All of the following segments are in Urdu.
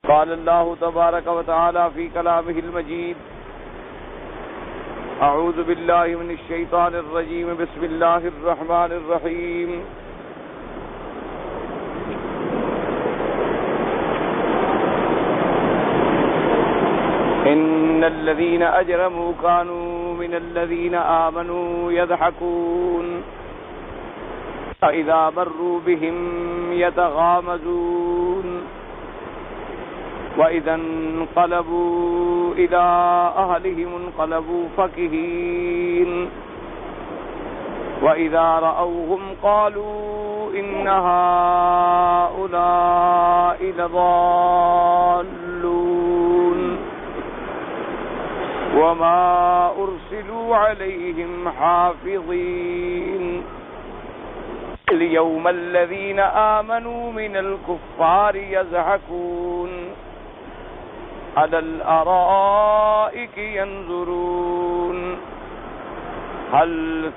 قال اللہ تبارک و تعالی فی کلامہ المجید اعوذ باللہ من الشیطان الرجیم بسم اللہ الرحمن الرحیم ان الذین اجرموا كانوا من الذین آمنوا يضحكون فإذا مروا بهم يتغامزون وَإِذَا انقلبوا إِلَىٰ أَهْلِهِمُ انقلبوا فَكِهِينَ وَإِذَا رَأَوْهُمْ قَالُوا إِنَّ هَٰؤُلَاءِ لَضَالُّونَ وَمَا أُرْسِلُوا عَلَيْهِمْ حَافِظِينَ الْيَوْمَ الَّذِينَ آمَنُوا مِنَ الْكُفَّارِ يَضْحَكُونَ عَلَى الْأَرَائِكِ يَنظُرُونَ هَلْ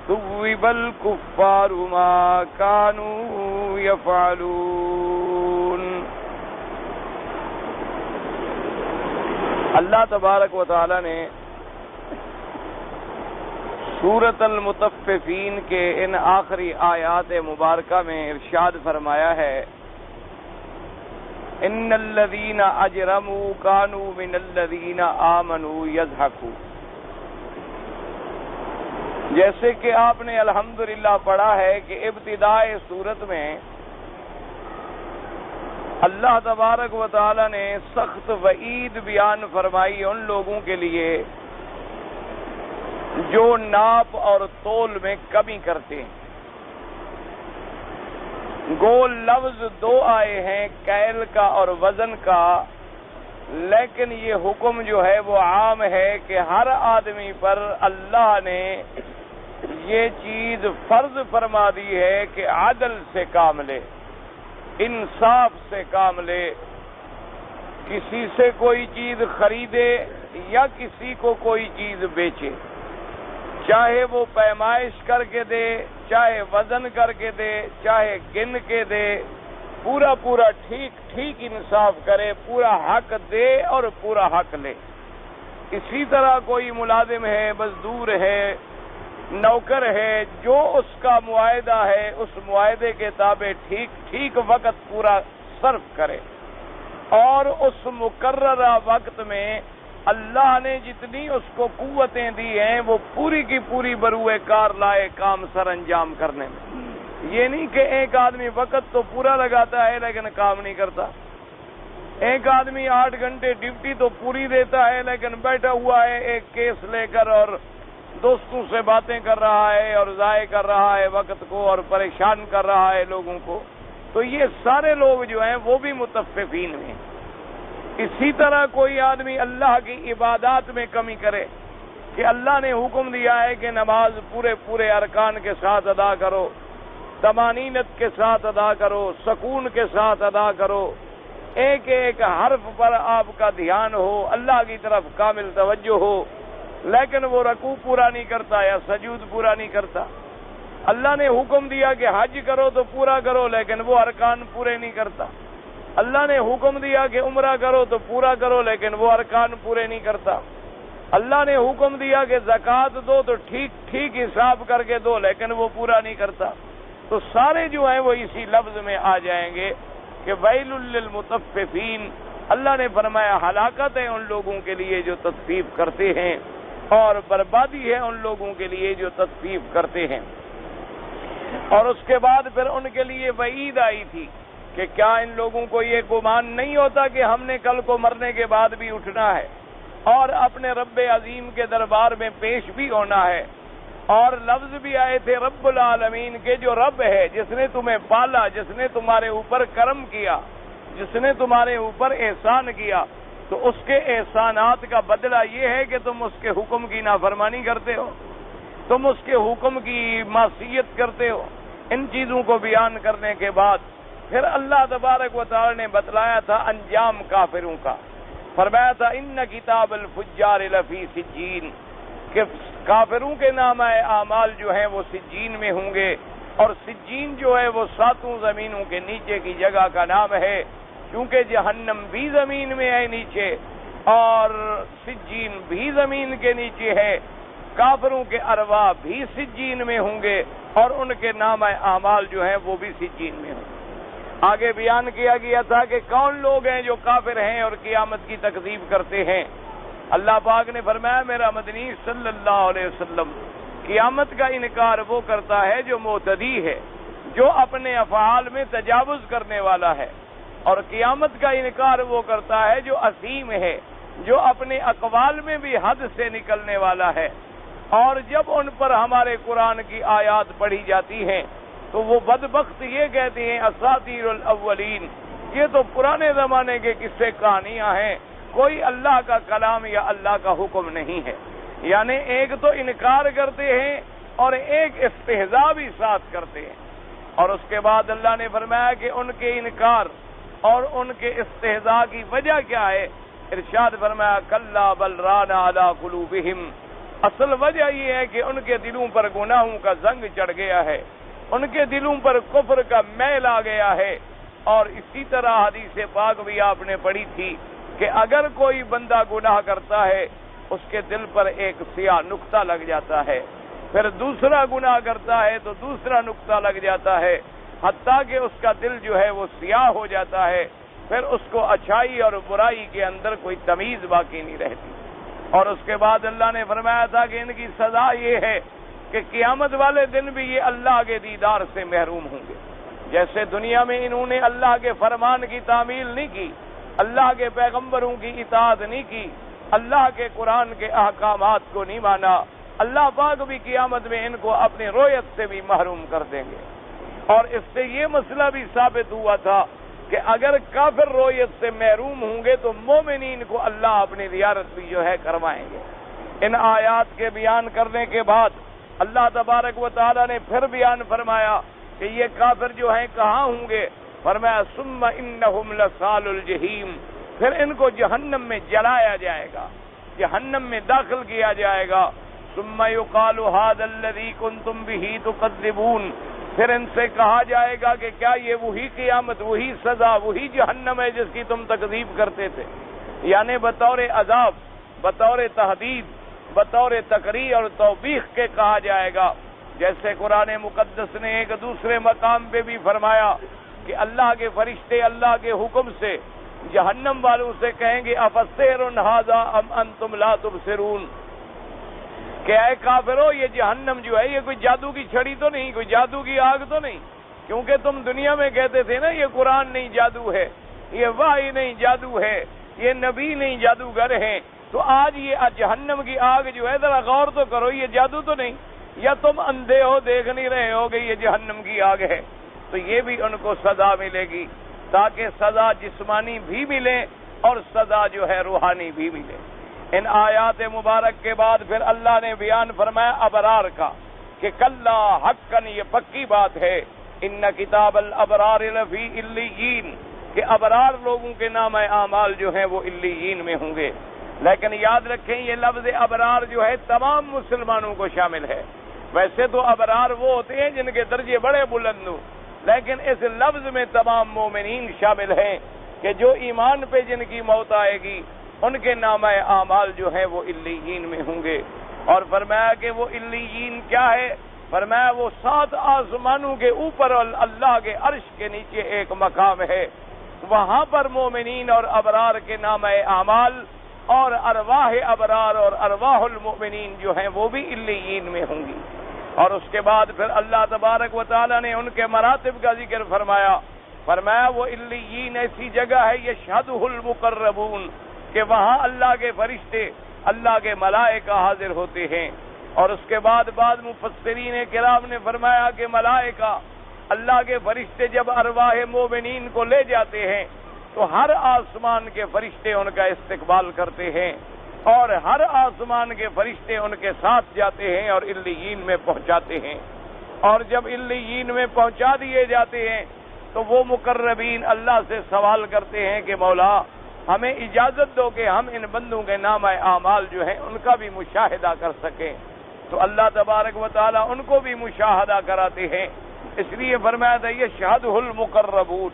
ثُوِّبَ الْكُفَّارُ مَا كَانُوا يَفْعَلُونَ۔ اللہ تبارک و تعالی نے سورۃ المطففین کے ان آخری آیات مبارکہ میں ارشاد فرمایا ہے ان الذین اجرموا كانوا من الذین آمنوا يضحكون۔ جیسے کہ آپ نے الحمدللہ پڑھا ہے کہ ابتدائے سورت میں اللہ تبارک و تعالی نے سخت وعید بیان فرمائی ان لوگوں کے لیے جو ناپ اور تول میں کمی کرتے ہیں۔ گول لفظ دو آئے ہیں، کیل کا اور وزن کا، لیکن یہ حکم جو ہے وہ عام ہے کہ ہر آدمی پر اللہ نے یہ چیز فرض فرما دی ہے کہ عدل سے کام لے، انصاف سے کام لے، کسی سے کوئی چیز خریدے یا کسی کو کوئی چیز بیچے، چاہے وہ پیمائش کر کے دے، چاہے وزن کر کے دے، چاہے گن کے دے، پورا ٹھیک انصاف کرے، پورا حق دے اور پورا حق لے۔ اسی طرح کوئی ملازم ہے، مزدور ہے، نوکر ہے، جو اس کا معاہدہ ہے اس معاہدے کے تابع ٹھیک وقت پورا صرف کرے، اور اس مقررہ وقت میں اللہ نے جتنی اس کو قوتیں دی ہیں وہ پوری کی پوری بروئے کار لائے کام سر انجام کرنے میں۔ یہ نہیں کہ ایک آدمی وقت تو پورا لگاتا ہے لیکن کام نہیں کرتا، ایک آدمی 8 گھنٹے ڈیوٹی تو پوری دیتا ہے لیکن بیٹھا ہوا ہے ایک کیس لے کر اور دوستوں سے باتیں کر رہا ہے اور ضائع کر رہا ہے وقت کو اور پریشان کر رہا ہے لوگوں کو۔ تو یہ سارے لوگ جو ہیں وہ بھی متفقین ہیں۔ اسی طرح کوئی آدمی اللہ کی عبادات میں کمی کرے کہ اللہ نے حکم دیا ہے کہ نماز پورے ارکان کے ساتھ ادا کرو، طمانینت کے ساتھ ادا کرو، سکون کے ساتھ ادا کرو، ایک حرف پر آپ کا دھیان ہو، اللہ کی طرف کامل توجہ ہو، لیکن وہ رکوع پورا نہیں کرتا یا سجود پورا نہیں کرتا۔ اللہ نے حکم دیا کہ حج کرو تو پورا کرو لیکن وہ ارکان پورے نہیں کرتا۔ اللہ نے حکم دیا کہ عمرہ کرو تو پورا کرو لیکن وہ ارکان پورے نہیں کرتا۔ اللہ نے حکم دیا کہ زکوٰۃ دو تو ٹھیک حساب کر کے دو لیکن وہ پورا نہیں کرتا۔ تو سارے جو ہیں وہ اسی لفظ میں آ جائیں گے کہ ویل للمطففین۔ اللہ نے فرمایا ہلاکت ہے ان لوگوں کے لیے جو تطفیف کرتے ہیں، اور بربادی ہے ان لوگوں کے لیے جو تطفیف کرتے ہیں۔ اور اس کے بعد پھر ان کے لیے وعید آئی تھی کہ کیا ان لوگوں کو یہ گمان نہیں ہوتا کہ ہم نے کل کو مرنے کے بعد بھی اٹھنا ہے اور اپنے رب عظیم کے دربار میں پیش بھی ہونا ہے۔ اور لفظ بھی آئے تھے رب العالمین کے، جو رب ہے، جس نے تمہیں پالا، جس نے تمہارے اوپر کرم کیا، جس نے تمہارے اوپر احسان کیا، تو اس کے احسانات کا بدلہ یہ ہے کہ تم اس کے حکم کی نافرمانی کرتے ہو، تم اس کے حکم کی معصیت کرتے ہو۔ ان چیزوں کو بیان کرنے کے بعد پھر اللہ تبارک و تعالی نے بتلایا تھا انجام کافروں کا۔ فرمایا تھا ان کتاب الفجار لفی سجین، کہ کافروں کے نامہ اعمال جو ہیں وہ سجین میں ہوں گے، اور سجین جو ہے وہ 7 زمینوں کے نیچے کی جگہ کا نام ہے۔ کیونکہ جہنم بھی زمین میں ہے نیچے اور سجین بھی زمین کے نیچے ہے، کافروں کے ارواح بھی سجین میں ہوں گے اور ان کے نامہ اعمال جو ہیں وہ بھی سجین میں ہوں گے۔ آگے بیان کیا گیا تھا کہ کون لوگ ہیں جو کافر ہیں اور قیامت کی تکذیب کرتے ہیں۔ اللہ پاک نے فرمایا میرا مدنی صلی اللہ علیہ وسلم، قیامت کا انکار وہ کرتا ہے جو معتدی ہے، جو اپنے افعال میں تجاوز کرنے والا ہے، اور قیامت کا انکار وہ کرتا ہے جو اسیم ہے، جو اپنے اقوال میں بھی حد سے نکلنے والا ہے۔ اور جب ان پر ہمارے قرآن کی آیات پڑھی جاتی ہیں تو وہ بدبخت یہ کہتے ہیں اساطیر الاولین، یہ تو پرانے زمانے کے قصے کہانیاں ہیں، کوئی اللہ کا کلام یا اللہ کا حکم نہیں ہے۔ یعنی ایک تو انکار کرتے ہیں اور ایک استہزاء بھی ساتھ کرتے ہیں۔ اور اس کے بعد اللہ نے فرمایا کہ ان کے انکار اور ان کے استہزاء کی وجہ کیا ہے؟ ارشاد فرمایا کلا بل ران علی قلوبہم، اصل وجہ یہ ہے کہ ان کے دلوں پر گناہوں کا زنگ چڑھ گیا ہے، ان کے دلوں پر کفر کا میل آ گیا ہے۔ اور اسی طرح حدیث پاک بھی آپ نے پڑھی تھی کہ اگر کوئی بندہ گناہ کرتا ہے اس کے دل پر ایک سیاہ نقطہ لگ جاتا ہے، پھر دوسرا گناہ کرتا ہے تو دوسرا نقطہ لگ جاتا ہے، حتیٰ کہ اس کا دل جو ہے وہ سیاہ ہو جاتا ہے، پھر اس کو اچھائی اور برائی کے اندر کوئی تمیز باقی نہیں رہتی۔ اور اس کے بعد اللہ نے فرمایا تھا کہ ان کی سزا یہ ہے کہ قیامت والے دن بھی یہ اللہ کے دیدار سے محروم ہوں گے۔ جیسے دنیا میں انہوں نے اللہ کے فرمان کی تعمیل نہیں کی، اللہ کے پیغمبروں کی اطاعت نہیں کی، اللہ کے قرآن کے احکامات کو نہیں مانا، اللہ پاک بھی قیامت میں ان کو اپنی رویت سے بھی محروم کر دیں گے۔ اور اس سے یہ مسئلہ بھی ثابت ہوا تھا کہ اگر کافر رویت سے محروم ہوں گے تو مومنین کو اللہ اپنی زیارت بھی جو ہے کروائیں گے۔ ان آیات کے بیان کرنے کے بعد اللہ تبارک و تعالی نے پھر بیان فرمایا کہ یہ کافر جو ہیں کہاں ہوں گے؟ فرمایا ثم انہم لصال الجحیم، پھر ان کو جہنم میں جلایا جائے گا، جہنم میں داخل کیا جائے گا۔ ثم یقال ھذا الذی کنتم بہ تکذبون، پھر ان سے کہا جائے گا کہ کیا یہ وہی قیامت، وہی سزا، وہی جہنم ہے جس کی تم تکذیب کرتے تھے؟ یعنی بطور عذاب، بطور تہدید، بطور تقریر اور توبیخ کے کہا جائے گا۔ جیسے قرآن مقدس نے ایک دوسرے مقام پہ بھی فرمایا کہ اللہ کے فرشتے اللہ کے حکم سے جہنم والوں سے کہیں گے افسحر ھذا ام انتم لا تبصرون، کہ اے کافرو یہ جہنم جو ہے یہ کوئی جادو کی چھڑی تو نہیں، کوئی جادو کی آگ تو نہیں، کیونکہ تم دنیا میں کہتے تھے نا یہ قرآن نہیں جادو ہے، یہ وحی نہیں جادو ہے، یہ نبی نہیں جادوگر ہیں، تو آج یہ جہنم کی آگ جو ہے ذرا غور تو کرو، یہ جادو تو نہیں، یا تم اندھے ہو دیکھ نہیں رہے ہو کہ یہ جہنم کی آگ ہے؟ تو یہ بھی ان کو سزا ملے گی، تاکہ سزا جسمانی بھی ملے اور سزا جو ہے روحانی بھی ملے۔ ان آیات مبارک کے بعد پھر اللہ نے بیان فرمایا ابرار کا کہ کلا حقاً یہ پکی بات ہے، ان کتاب الابرار لفی علیین، کہ ابرار لوگوں کے نام اعمال جو ہیں وہ علیین میں ہوں گے۔ لیکن یاد رکھیں یہ لفظ ابرار جو ہے تمام مسلمانوں کو شامل ہے۔ ویسے تو ابرار وہ ہوتے ہیں جن کے درجے بڑے بلند ہوں، لیکن اس لفظ میں تمام مومنین شامل ہیں کہ جو ایمان پہ جن کی موت آئے گی ان کے نامہ اعمال جو ہیں وہ علیین میں ہوں گے۔ اور فرمایا کہ وہ علیین کیا ہے؟ فرمایا وہ 7 آسمانوں کے اوپر اللہ کے عرش کے نیچے ایک مقام ہے، وہاں پر مومنین اور ابرار کے نامہ اعمال اور ارواح ابرار اور ارواح المؤمنین جو ہیں وہ بھی علیین میں ہوں گی۔ اور اس کے بعد پھر اللہ تبارک و تعالی نے ان کے مراتب کا ذکر فرمایا، فرمایا وہ علیین ایسی جگہ ہے یشہدہ المقربون، کہ وہاں اللہ کے فرشتے، اللہ کے ملائکہ حاضر ہوتے ہیں۔ اور اس کے بعد مفسرین کرام نے فرمایا کہ ملائکہ، اللہ کے فرشتے جب ارواح مومنین کو لے جاتے ہیں تو ہر آسمان کے فرشتے ان کا استقبال کرتے ہیں، اور ہر آسمان کے فرشتے ان کے ساتھ جاتے ہیں اور علیین میں پہنچاتے ہیں۔ اور جب علیین میں پہنچا دیے جاتے ہیں تو وہ مقربین اللہ سے سوال کرتے ہیں کہ مولا ہمیں اجازت دو کہ ہم ان بندوں کے نامہ اعمال جو ہیں ان کا بھی مشاہدہ کر سکیں۔ تو اللہ تبارک و تعالی ان کو بھی مشاہدہ کراتے ہیں، اس لیے فرمایا تھا یشہدہ المقربون،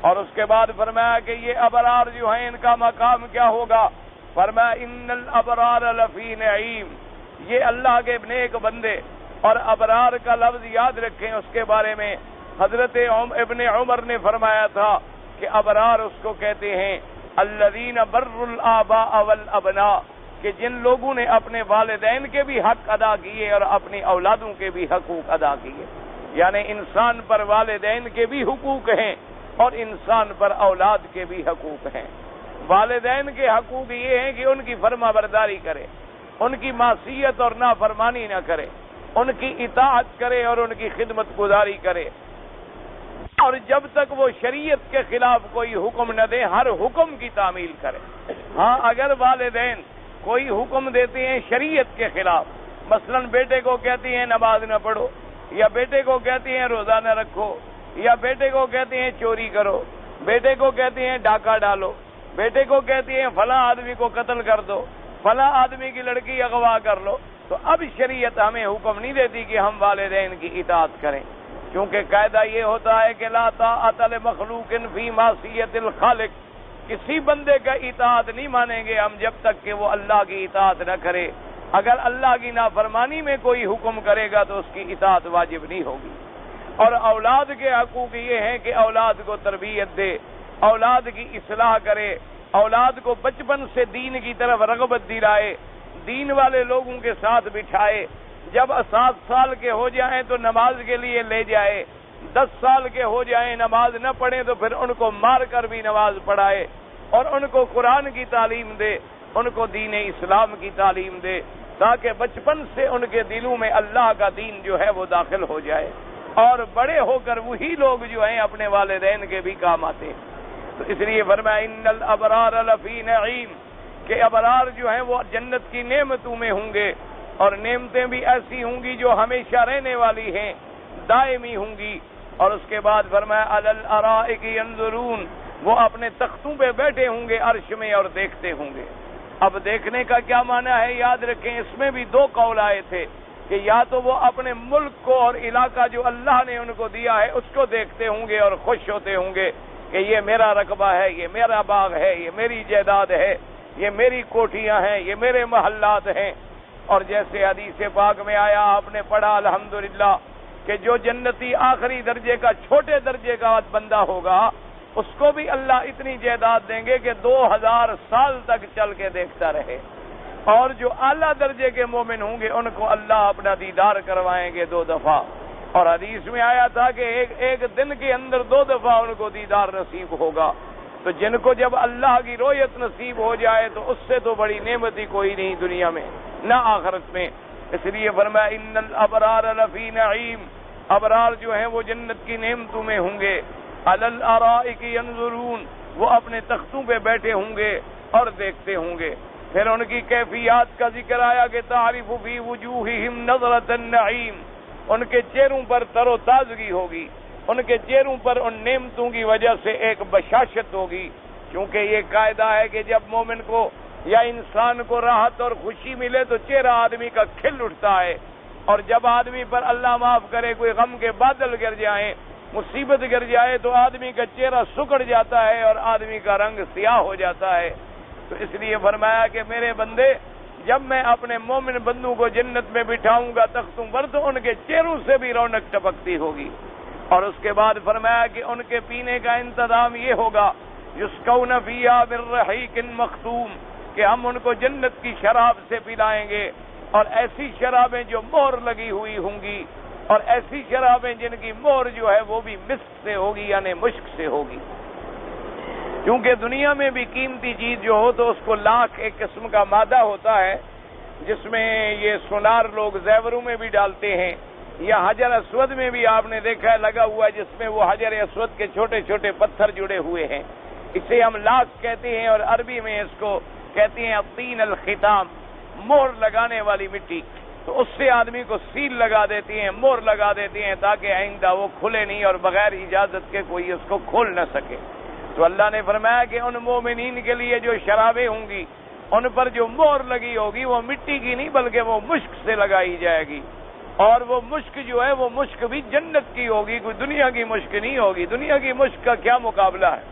اور اس کے بعد فرمایا کہ یہ ابرار جو ہیں ان کا مقام کیا ہوگا؟ فرمایا ان الابرار لفی نعیم. یہ اللہ کے نیک بندے، اور ابرار کا لفظ یاد رکھیں، اس کے بارے میں حضرت ابن عمر نے فرمایا تھا کہ ابرار اس کو کہتے ہیں الذین بروا الآباء والابناء، کہ جن لوگوں نے اپنے والدین کے بھی حق ادا کیے اور اپنی اولادوں کے بھی حقوق ادا کیے. یعنی انسان پر والدین کے بھی حقوق ہیں اور انسان پر اولاد کے بھی حقوق ہیں. والدین کے حقوق یہ ہیں کہ ان کی فرما برداری کرے، ان کی معصیت اور نافرمانی نہ کرے، ان کی اطاعت کرے اور ان کی خدمت گزاری کرے، اور جب تک وہ شریعت کے خلاف کوئی حکم نہ دے ہر حکم کی تعمیل کرے. ہاں اگر والدین کوئی حکم دیتے ہیں شریعت کے خلاف، مثلا بیٹے کو کہتی ہیں نماز نہ پڑھو، یا بیٹے کو کہتی ہیں روزہ نہ رکھو، یا بیٹے کو کہتے ہیں چوری کرو، بیٹے کو کہتے ہیں ڈاکہ ڈالو، بیٹے کو کہتی ہیں فلاں آدمی کو قتل کر دو، فلاں آدمی کی لڑکی اغوا کر لو، تو اب شریعت ہمیں حکم نہیں دیتی کہ ہم والدین کی اطاعت کریں، کیونکہ قاعدہ یہ ہوتا ہے کہ لا طاعۃ لمخلوق فی معصیۃ الخالق. کسی بندے کا اطاعت نہیں مانیں گے ہم جب تک کہ وہ اللہ کی اطاعت نہ کرے. اگر اللہ کی نافرمانی میں کوئی حکم کرے گا تو اس کی اطاعت واجب نہیں ہوگی. اور اولاد کے حقوق یہ ہیں کہ اولاد کو تربیت دے، اولاد کی اصلاح کرے، اولاد کو بچپن سے دین کی طرف رغبت دلائے، دین والے لوگوں کے ساتھ بٹھائے. جب 7 سال کے ہو جائیں تو نماز کے لیے لے جائے، 10 سال کے ہو جائیں نماز نہ پڑھیں تو پھر ان کو مار کر بھی نماز پڑھائے، اور ان کو قرآن کی تعلیم دے، ان کو دین اسلام کی تعلیم دے، تاکہ بچپن سے ان کے دلوں میں اللہ کا دین جو ہے وہ داخل ہو جائے، اور بڑے ہو کر وہی لوگ جو ہیں اپنے والدین کے بھی کام آتے ہیں. تو اس لیے فرمایا ان الابرار لفی نعیم، کہ ابرار جو ہیں وہ جنت کی نعمتوں میں ہوں گے، اور نعمتیں بھی ایسی ہوں گی جو ہمیشہ رہنے والی ہیں، دائمی ہوں گی. اور اس کے بعد فرمایا علی الارائک ینظرون، وہ اپنے تختوں پہ بیٹھے ہوں گے عرش میں اور دیکھتے ہوں گے. اب دیکھنے کا کیا معنی ہے یاد رکھیں، اس میں بھی 2 قول آئے تھے کہ یا تو وہ اپنے ملک کو اور علاقہ جو اللہ نے ان کو دیا ہے اس کو دیکھتے ہوں گے اور خوش ہوتے ہوں گے کہ یہ میرا رقبہ ہے، یہ میرا باغ ہے، یہ میری جائیداد ہے، یہ میری کوٹھیاں ہیں، یہ میرے محلات ہیں. اور جیسے حدیث پاک میں آیا، آپ نے پڑھا الحمدللہ، کہ جو جنتی آخری درجے کا چھوٹے درجے کا بندہ ہوگا اس کو بھی اللہ اتنی جائیداد دیں گے کہ 2000 سال تک چل کے دیکھتا رہے. اور جو اعلیٰ درجے کے مومن ہوں گے ان کو اللہ اپنا دیدار کروائیں گے 2 دفعہ. اور حدیث میں آیا تھا کہ ایک دن کے اندر 2 دفعہ ان کو دیدار نصیب ہوگا. تو جن کو جب اللہ کی رؤیت نصیب ہو جائے تو اس سے تو بڑی نعمت ہی کوئی نہیں دنیا میں نہ آخرت میں. اس لیے فرمایا ان الابرار لفی نعیم، ابرار جو ہیں وہ جنت کی نعمتوں میں ہوں گے. علی الارائک ینظرون، وہ اپنے تختوں پہ بیٹھے ہوں گے اور دیکھتے ہوں گے. پھر ان کی کیفیات کا ذکر آیا کہ تعرف فی وجوہہم نظرۃ النعیم، ان کے چہروں پر تر و تازگی ہوگی، ان کے چہروں پر ان نعمتوں کی وجہ سے ایک بشاشت ہوگی. کیونکہ یہ قاعدہ ہے کہ جب مومن کو یا انسان کو راحت اور خوشی ملے تو چہرہ آدمی کا کھل اٹھتا ہے، اور جب آدمی پر اللہ معاف کرے کوئی غم کے بادل گر جائیں، مصیبت گر جائے تو آدمی کا چہرہ سکڑ جاتا ہے اور آدمی کا رنگ سیاہ ہو جاتا ہے. تو اس لیے فرمایا کہ میرے بندے، جب میں اپنے مومن بندوں کو جنت میں بٹھاؤں گا تختوں پر تو ان کے چہروں سے بھی رونق ٹپکتی ہوگی. اور اس کے بعد فرمایا کہ ان کے پینے کا انتظام یہ ہوگا یسقون فیہا من رحیق مختوم، کہ ہم ان کو جنت کی شراب سے پلائیں گے، اور ایسی شرابیں جو مہر لگی ہوئی ہوں گی، اور ایسی شرابیں جن کی مہر جو ہے وہ بھی مسک سے ہوگی، یعنی مشک سے ہوگی. کیونکہ دنیا میں بھی قیمتی چیز جو ہو تو اس کو لاکھ ایک قسم کا مادہ ہوتا ہے جس میں یہ سونار لوگ زیوروں میں بھی ڈالتے ہیں، یا حجر اسود میں بھی آپ نے دیکھا ہے لگا ہوا ہے جس میں وہ حجر اسود کے چھوٹے چھوٹے پتھر جڑے ہوئے ہیں. اسے ہم لاکھ کہتے ہیں، اور عربی میں اس کو کہتے ہیں الطین الختام، مہر لگانے والی مٹی. تو اس سے آدمی کو سیل لگا دیتی ہیں، مہر لگا دیتی ہیں تاکہ آئندہ وہ کھلے نہیں اور بغیر اجازت کے کوئی اس کو کھول نہ سکے. تو اللہ نے فرمایا کہ ان مومنین کے لیے جو شرابیں ہوں گی ان پر جو مہر لگی ہوگی وہ مٹی کی نہیں بلکہ وہ مشک سے لگائی جائے گی. اور وہ مشک جو ہے وہ مشک بھی جنت کی ہوگی، کوئی دنیا کی مشک نہیں ہوگی۔ دنیا کی مشک کا کیا مقابلہ ہے؟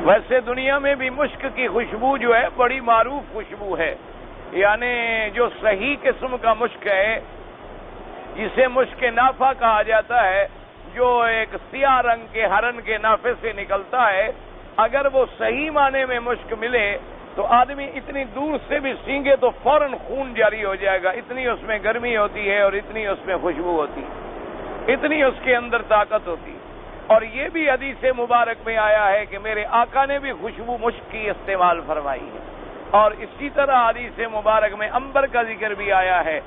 ویسے دنیا میں بھی مشک کی خوشبو جو ہے بڑی معروف خوشبو ہے، یعنی جو صحیح قسم کا مشک ہے جسے مشک نافع کہا جاتا ہے، جو ایک سیاہ رنگ کے ہرن کے نافے سے نکلتا ہے، اگر وہ صحیح معنی میں مشک ملے تو آدمی اتنی دور سے بھی سینگے تو فوراً خون جاری ہو جائے گا، اتنی اس میں گرمی ہوتی ہے اور اتنی اس میں خوشبو ہوتی ہے، اتنی اس کے اندر طاقت ہوتی ہے۔ اور یہ بھی حدیث مبارک میں آیا ہے کہ میرے آقا نے بھی خوشبو مشک کی استعمال فرمائی ہے، اور اسی طرح حدیث مبارک میں عنبر کا ذکر بھی آیا ہے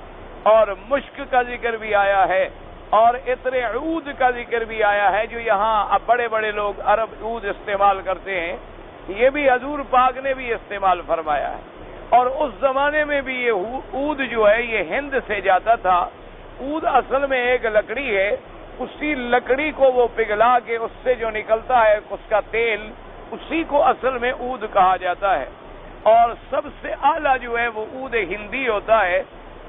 اور مشک کا ذکر بھی آیا ہے اور عطر عود کا ذکر بھی آیا ہے، جو یہاں اب بڑے بڑے لوگ عرب عود استعمال کرتے ہیں، یہ بھی حضور پاک نے بھی استعمال فرمایا ہے۔ اور اس زمانے میں بھی یہ عود جو ہے یہ ہند سے جاتا تھا۔ عود اصل میں ایک لکڑی ہے، اسی لکڑی کو وہ پگھلا کے اس سے جو نکلتا ہے اس کا تیل، اسی کو اصل میں عود کہا جاتا ہے، اور سب سے اعلیٰ جو ہے وہ عود ہندی ہوتا ہے۔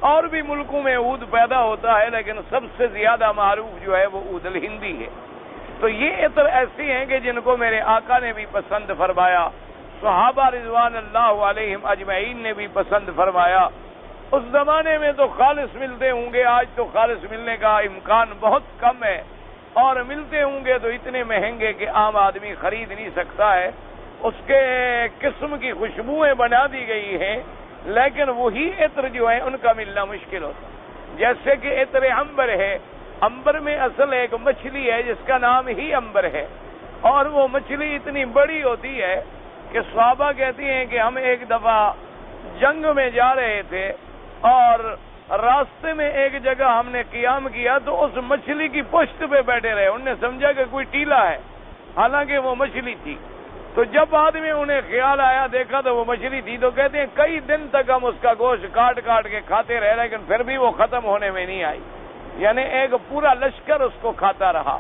اور بھی ملکوں میں عود پیدا ہوتا ہے، لیکن سب سے زیادہ معروف جو ہے وہ عود الہندی ہے۔ تو یہ عطر ایسی ہیں کہ جن کو میرے آقا نے بھی پسند فرمایا، صحابہ رضوان اللہ علیہم اجمعین نے بھی پسند فرمایا۔ اس زمانے میں تو خالص ملتے ہوں گے، آج تو خالص ملنے کا امکان بہت کم ہے، اور ملتے ہوں گے تو اتنے مہنگے کہ عام آدمی خرید نہیں سکتا ہے۔ اس کے قسم کی خوشبوئیں بنا دی گئی ہیں، لیکن وہی عطر جو ہیں ان کا ملنا مشکل ہوتا ہے۔ جیسے کہ عطر عنبر ہے، عنبر میں اصل ایک مچھلی ہے جس کا نام ہی عنبر ہے، اور وہ مچھلی اتنی بڑی ہوتی ہے کہ صحابہ کہتی ہیں کہ ہم ایک دفعہ جنگ میں جا رہے تھے اور راستے میں ایک جگہ ہم نے قیام کیا تو اس مچھلی کی پشت پہ بیٹھے رہے، انہوں نے سمجھا کہ کوئی ٹیلا ہے، حالانکہ وہ مچھلی تھی۔ تو جب آدمی انہیں خیال آیا دیکھا تو وہ مچھلی تھی، تو کہتے ہیں کئی دن تک ہم اس کا گوشت کاٹ کاٹ کے کھاتے رہے، لیکن پھر بھی وہ ختم ہونے میں نہیں آئی، یعنی ایک پورا لشکر اس کو کھاتا رہا۔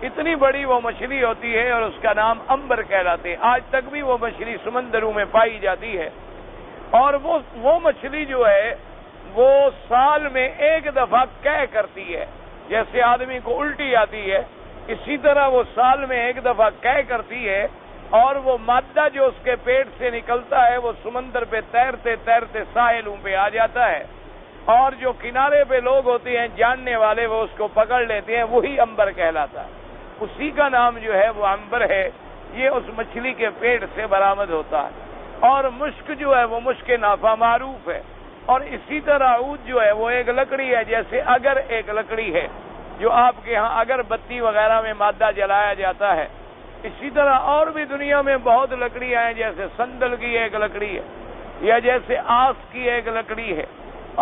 اتنی بڑی وہ مچھلی ہوتی ہے اور اس کا نام عنبر کہلاتے۔ آج تک بھی وہ مچھلی سمندروں میں پائی جاتی ہے، اور وہ مچھلی جو ہے وہ سال میں ایک دفعہ قے کرتی ہے، جیسے آدمی کو الٹی آتی ہے اسی طرح وہ سال میں ایک دفعہ قے کرتی ہے، اور وہ مادہ جو اس کے پیٹ سے نکلتا ہے وہ سمندر پہ تیرتے تیرتے ساحلوں پہ آ جاتا ہے، اور جو کنارے پہ لوگ ہوتے ہیں جاننے والے وہ اس کو پکڑ لیتے ہیں، وہی عنبر کہلاتا ہے۔ اسی کا نام جو ہے وہ عنبر ہے، یہ اس مچھلی کے پیٹ سے برآمد ہوتا ہے۔ اور مشک جو ہے وہ مشک نافع معروف ہے، اور اسی طرح عود جو ہے وہ ایک لکڑی ہے، جیسے اگر ایک لکڑی ہے جو آپ کے ہاں اگر بتی وغیرہ میں مادہ جلایا جاتا ہے، اسی طرح اور بھی دنیا میں بہت لکڑیاں ہیں، جیسے سندل کی ایک لکڑی ہے، یا جیسے آس کی ایک لکڑی ہے،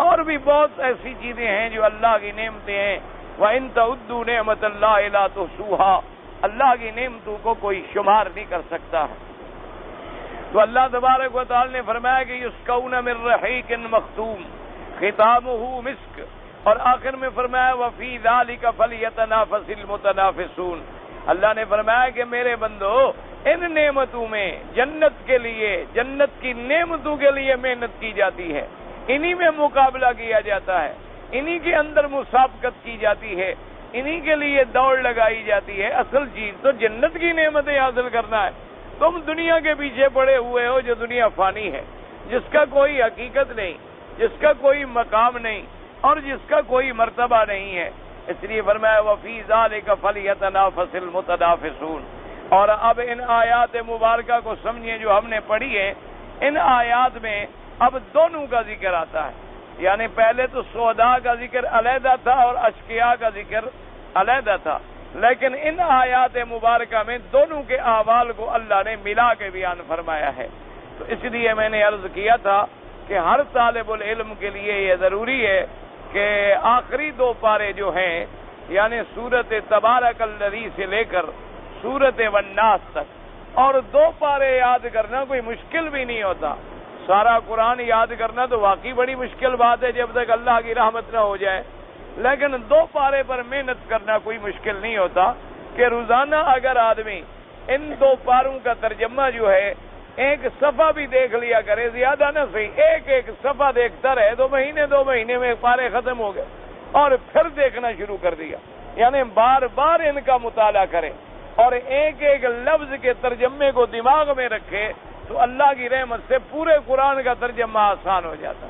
اور بھی بہت ایسی چیزیں ہیں جو اللہ کی نعمتیں ہیں۔ وَإِن تَعُدُّوا نِعْمَتَ اللَّهِ لَا تُحْصُوهَا، اللہ کی نعمتوں کو کوئی شمار نہیں کر سکتا ہے۔ تو اللہ تبارک و تعالی نے فرمایا کہ یسقون من رحیق مختوم ختامہ مسک، اور آخر میں فرمایا وفی ذلک فلیتنافس المتنافسون۔ اللہ نے فرمایا کہ میرے بندو ان نعمتوں میں جنت کے لیے، جنت کی نعمتوں کے لیے محنت کی جاتی ہے، انہی میں مقابلہ کیا جاتا ہے، انہی کے اندر مسابقت کی جاتی ہے، انہی کے لیے دوڑ لگائی جاتی ہے۔ اصل چیز تو جنت کی نعمتیں حاصل کرنا ہے۔ تم دنیا کے پیچھے پڑے ہوئے ہو جو دنیا فانی ہے، جس کا کوئی حقیقت نہیں، جس کا کوئی مقام نہیں، اور جس کا کوئی مرتبہ نہیں ہے۔ اس لیے فرمایا وفی ذالک فلیتنافس المتنافسون۔ اور اب ان آیات مبارکہ کو سمجھیں جو ہم نے پڑھی ہے، ان آیات میں اب دونوں کا ذکر آتا ہے، یعنی پہلے تو سودا کا ذکر علیحدہ تھا اور اشقیاء کا ذکر علیحدہ تھا، لیکن ان آیات مبارکہ میں دونوں کے احوال کو اللہ نے ملا کے بیان فرمایا ہے۔ تو اس لیے میں نے عرض کیا تھا کہ ہر طالب العلم کے لیے یہ ضروری ہے کہ آخری دو پارے جو ہیں، یعنی سورۃ تبارک الذی سے لے کر سورۃ والناس تک، اور دو پارے یاد کرنا کوئی مشکل بھی نہیں ہوتا۔ سارا قرآن یاد کرنا تو واقعی بڑی مشکل بات ہے جب تک اللہ کی رحمت نہ ہو جائے، لیکن دو پارے پر محنت کرنا کوئی مشکل نہیں ہوتا کہ روزانہ اگر آدمی ان دو پاروں کا ترجمہ جو ہے ایک صفحہ بھی دیکھ لیا کرے، زیادہ نہ صحیح، ایک صفحہ دیکھتا رہے، 2 مہینے میں پارے ختم ہو گئے اور پھر دیکھنا شروع کر دیا. یعنی بار بار ان کا مطالعہ کرے اور ایک لفظ کے ترجمے کو دماغ میں رکھے تو اللہ کی رحمت سے پورے قرآن کا ترجمہ آسان ہو جاتا.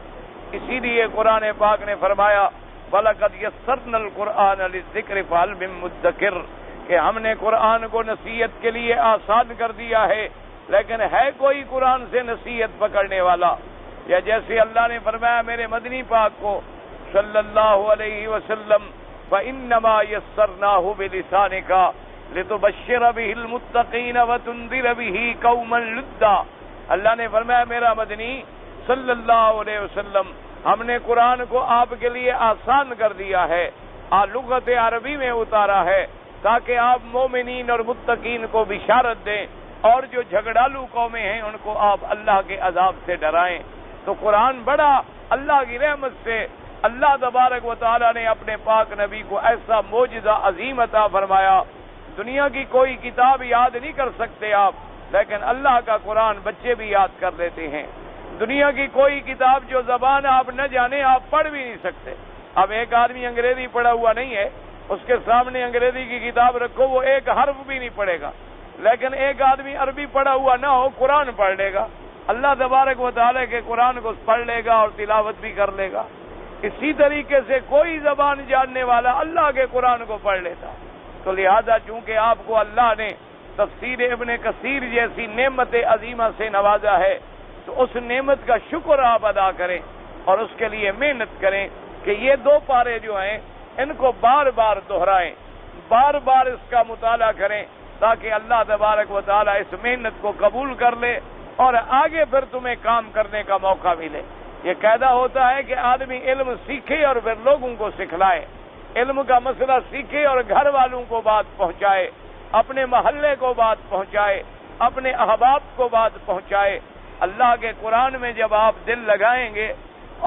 اسی لیے قرآن پاک نے فرمایا وَلَقَدْ يَسَّرْنَا الْقُرْآنَ لِلذِّكْرِ فَهَلْ مِن مُدَّكِرٍ، کہ ہم نے قرآن کو نصیحت کے لیے آسان کر دیا ہے، لیکن ہے کوئی قرآن سے نصیحت پکڑنے والا؟ یا جیسے اللہ نے فرمایا میرے مدنی پاک کو صلی اللہ علیہ وسلم فَإِنَّمَا يَسَّرْنَاهُ بِلِسَانِكَ لِتُبَشِّرَ بِهِ الْمُتَّقِينَ وَتُنذِرَ بِهِ قَوْمًا لُدًّا. اللہ نے فرمایا میرا مدنی صلی اللہ علیہ وسلم ہم نے قرآن کو آپ کے لیے آسان کر دیا ہے، لغت عربی میں اتارا ہے تاکہ آپ مومنین اور متقین کو بشارت دیں اور جو جھگڑالو قومیں ہیں ان کو آپ اللہ کے عذاب سے ڈرائیں. تو قرآن بڑا اللہ کی رحمت سے اللہ تبارک و تعالی نے اپنے پاک نبی کو ایسا معجزہ عظیم عطا فرمایا. دنیا کی کوئی کتاب یاد نہیں کر سکتے آپ، لیکن اللہ کا قرآن بچے بھی یاد کر لیتے ہیں. دنیا کی کوئی کتاب جو زبان آپ نہ جانے آپ پڑھ بھی نہیں سکتے. اب ایک آدمی انگریزی پڑھا ہوا نہیں ہے، اس کے سامنے انگریزی کی کتاب رکھو وہ ایک حرف بھی نہیں پڑھے گا، لیکن ایک آدمی عربی پڑھا ہوا نہ ہو قرآن پڑھ لے گا، اللہ تبارک و تعالیٰ کے قرآن کو پڑھ لے گا اور تلاوت بھی کر لے گا. اسی طریقے سے کوئی زبان جاننے والا اللہ کے قرآن کو پڑھ لیتا. تو لہذا چونکہ آپ کو اللہ نے تفسیر ابن کثیر جیسی نعمت عظیمہ سے نوازا ہے تو اس نعمت کا شکر آپ ادا کریں اور اس کے لیے محنت کریں کہ یہ 2 پارے جو ہیں ان کو بار بار دہرائیں، بار بار اس کا مطالعہ کریں تاکہ اللہ تبارک و تعالیٰ اس محنت کو قبول کر لے اور آگے پھر تمہیں کام کرنے کا موقع ملے. یہ قاعدہ ہوتا ہے کہ آدمی علم سیکھے اور پھر لوگوں کو سکھلائے، علم کا مسئلہ سیکھے اور گھر والوں کو بات پہنچائے، اپنے محلے کو بات پہنچائے، اپنے احباب کو بات پہنچائے. اللہ کے قرآن میں جب آپ دل لگائیں گے،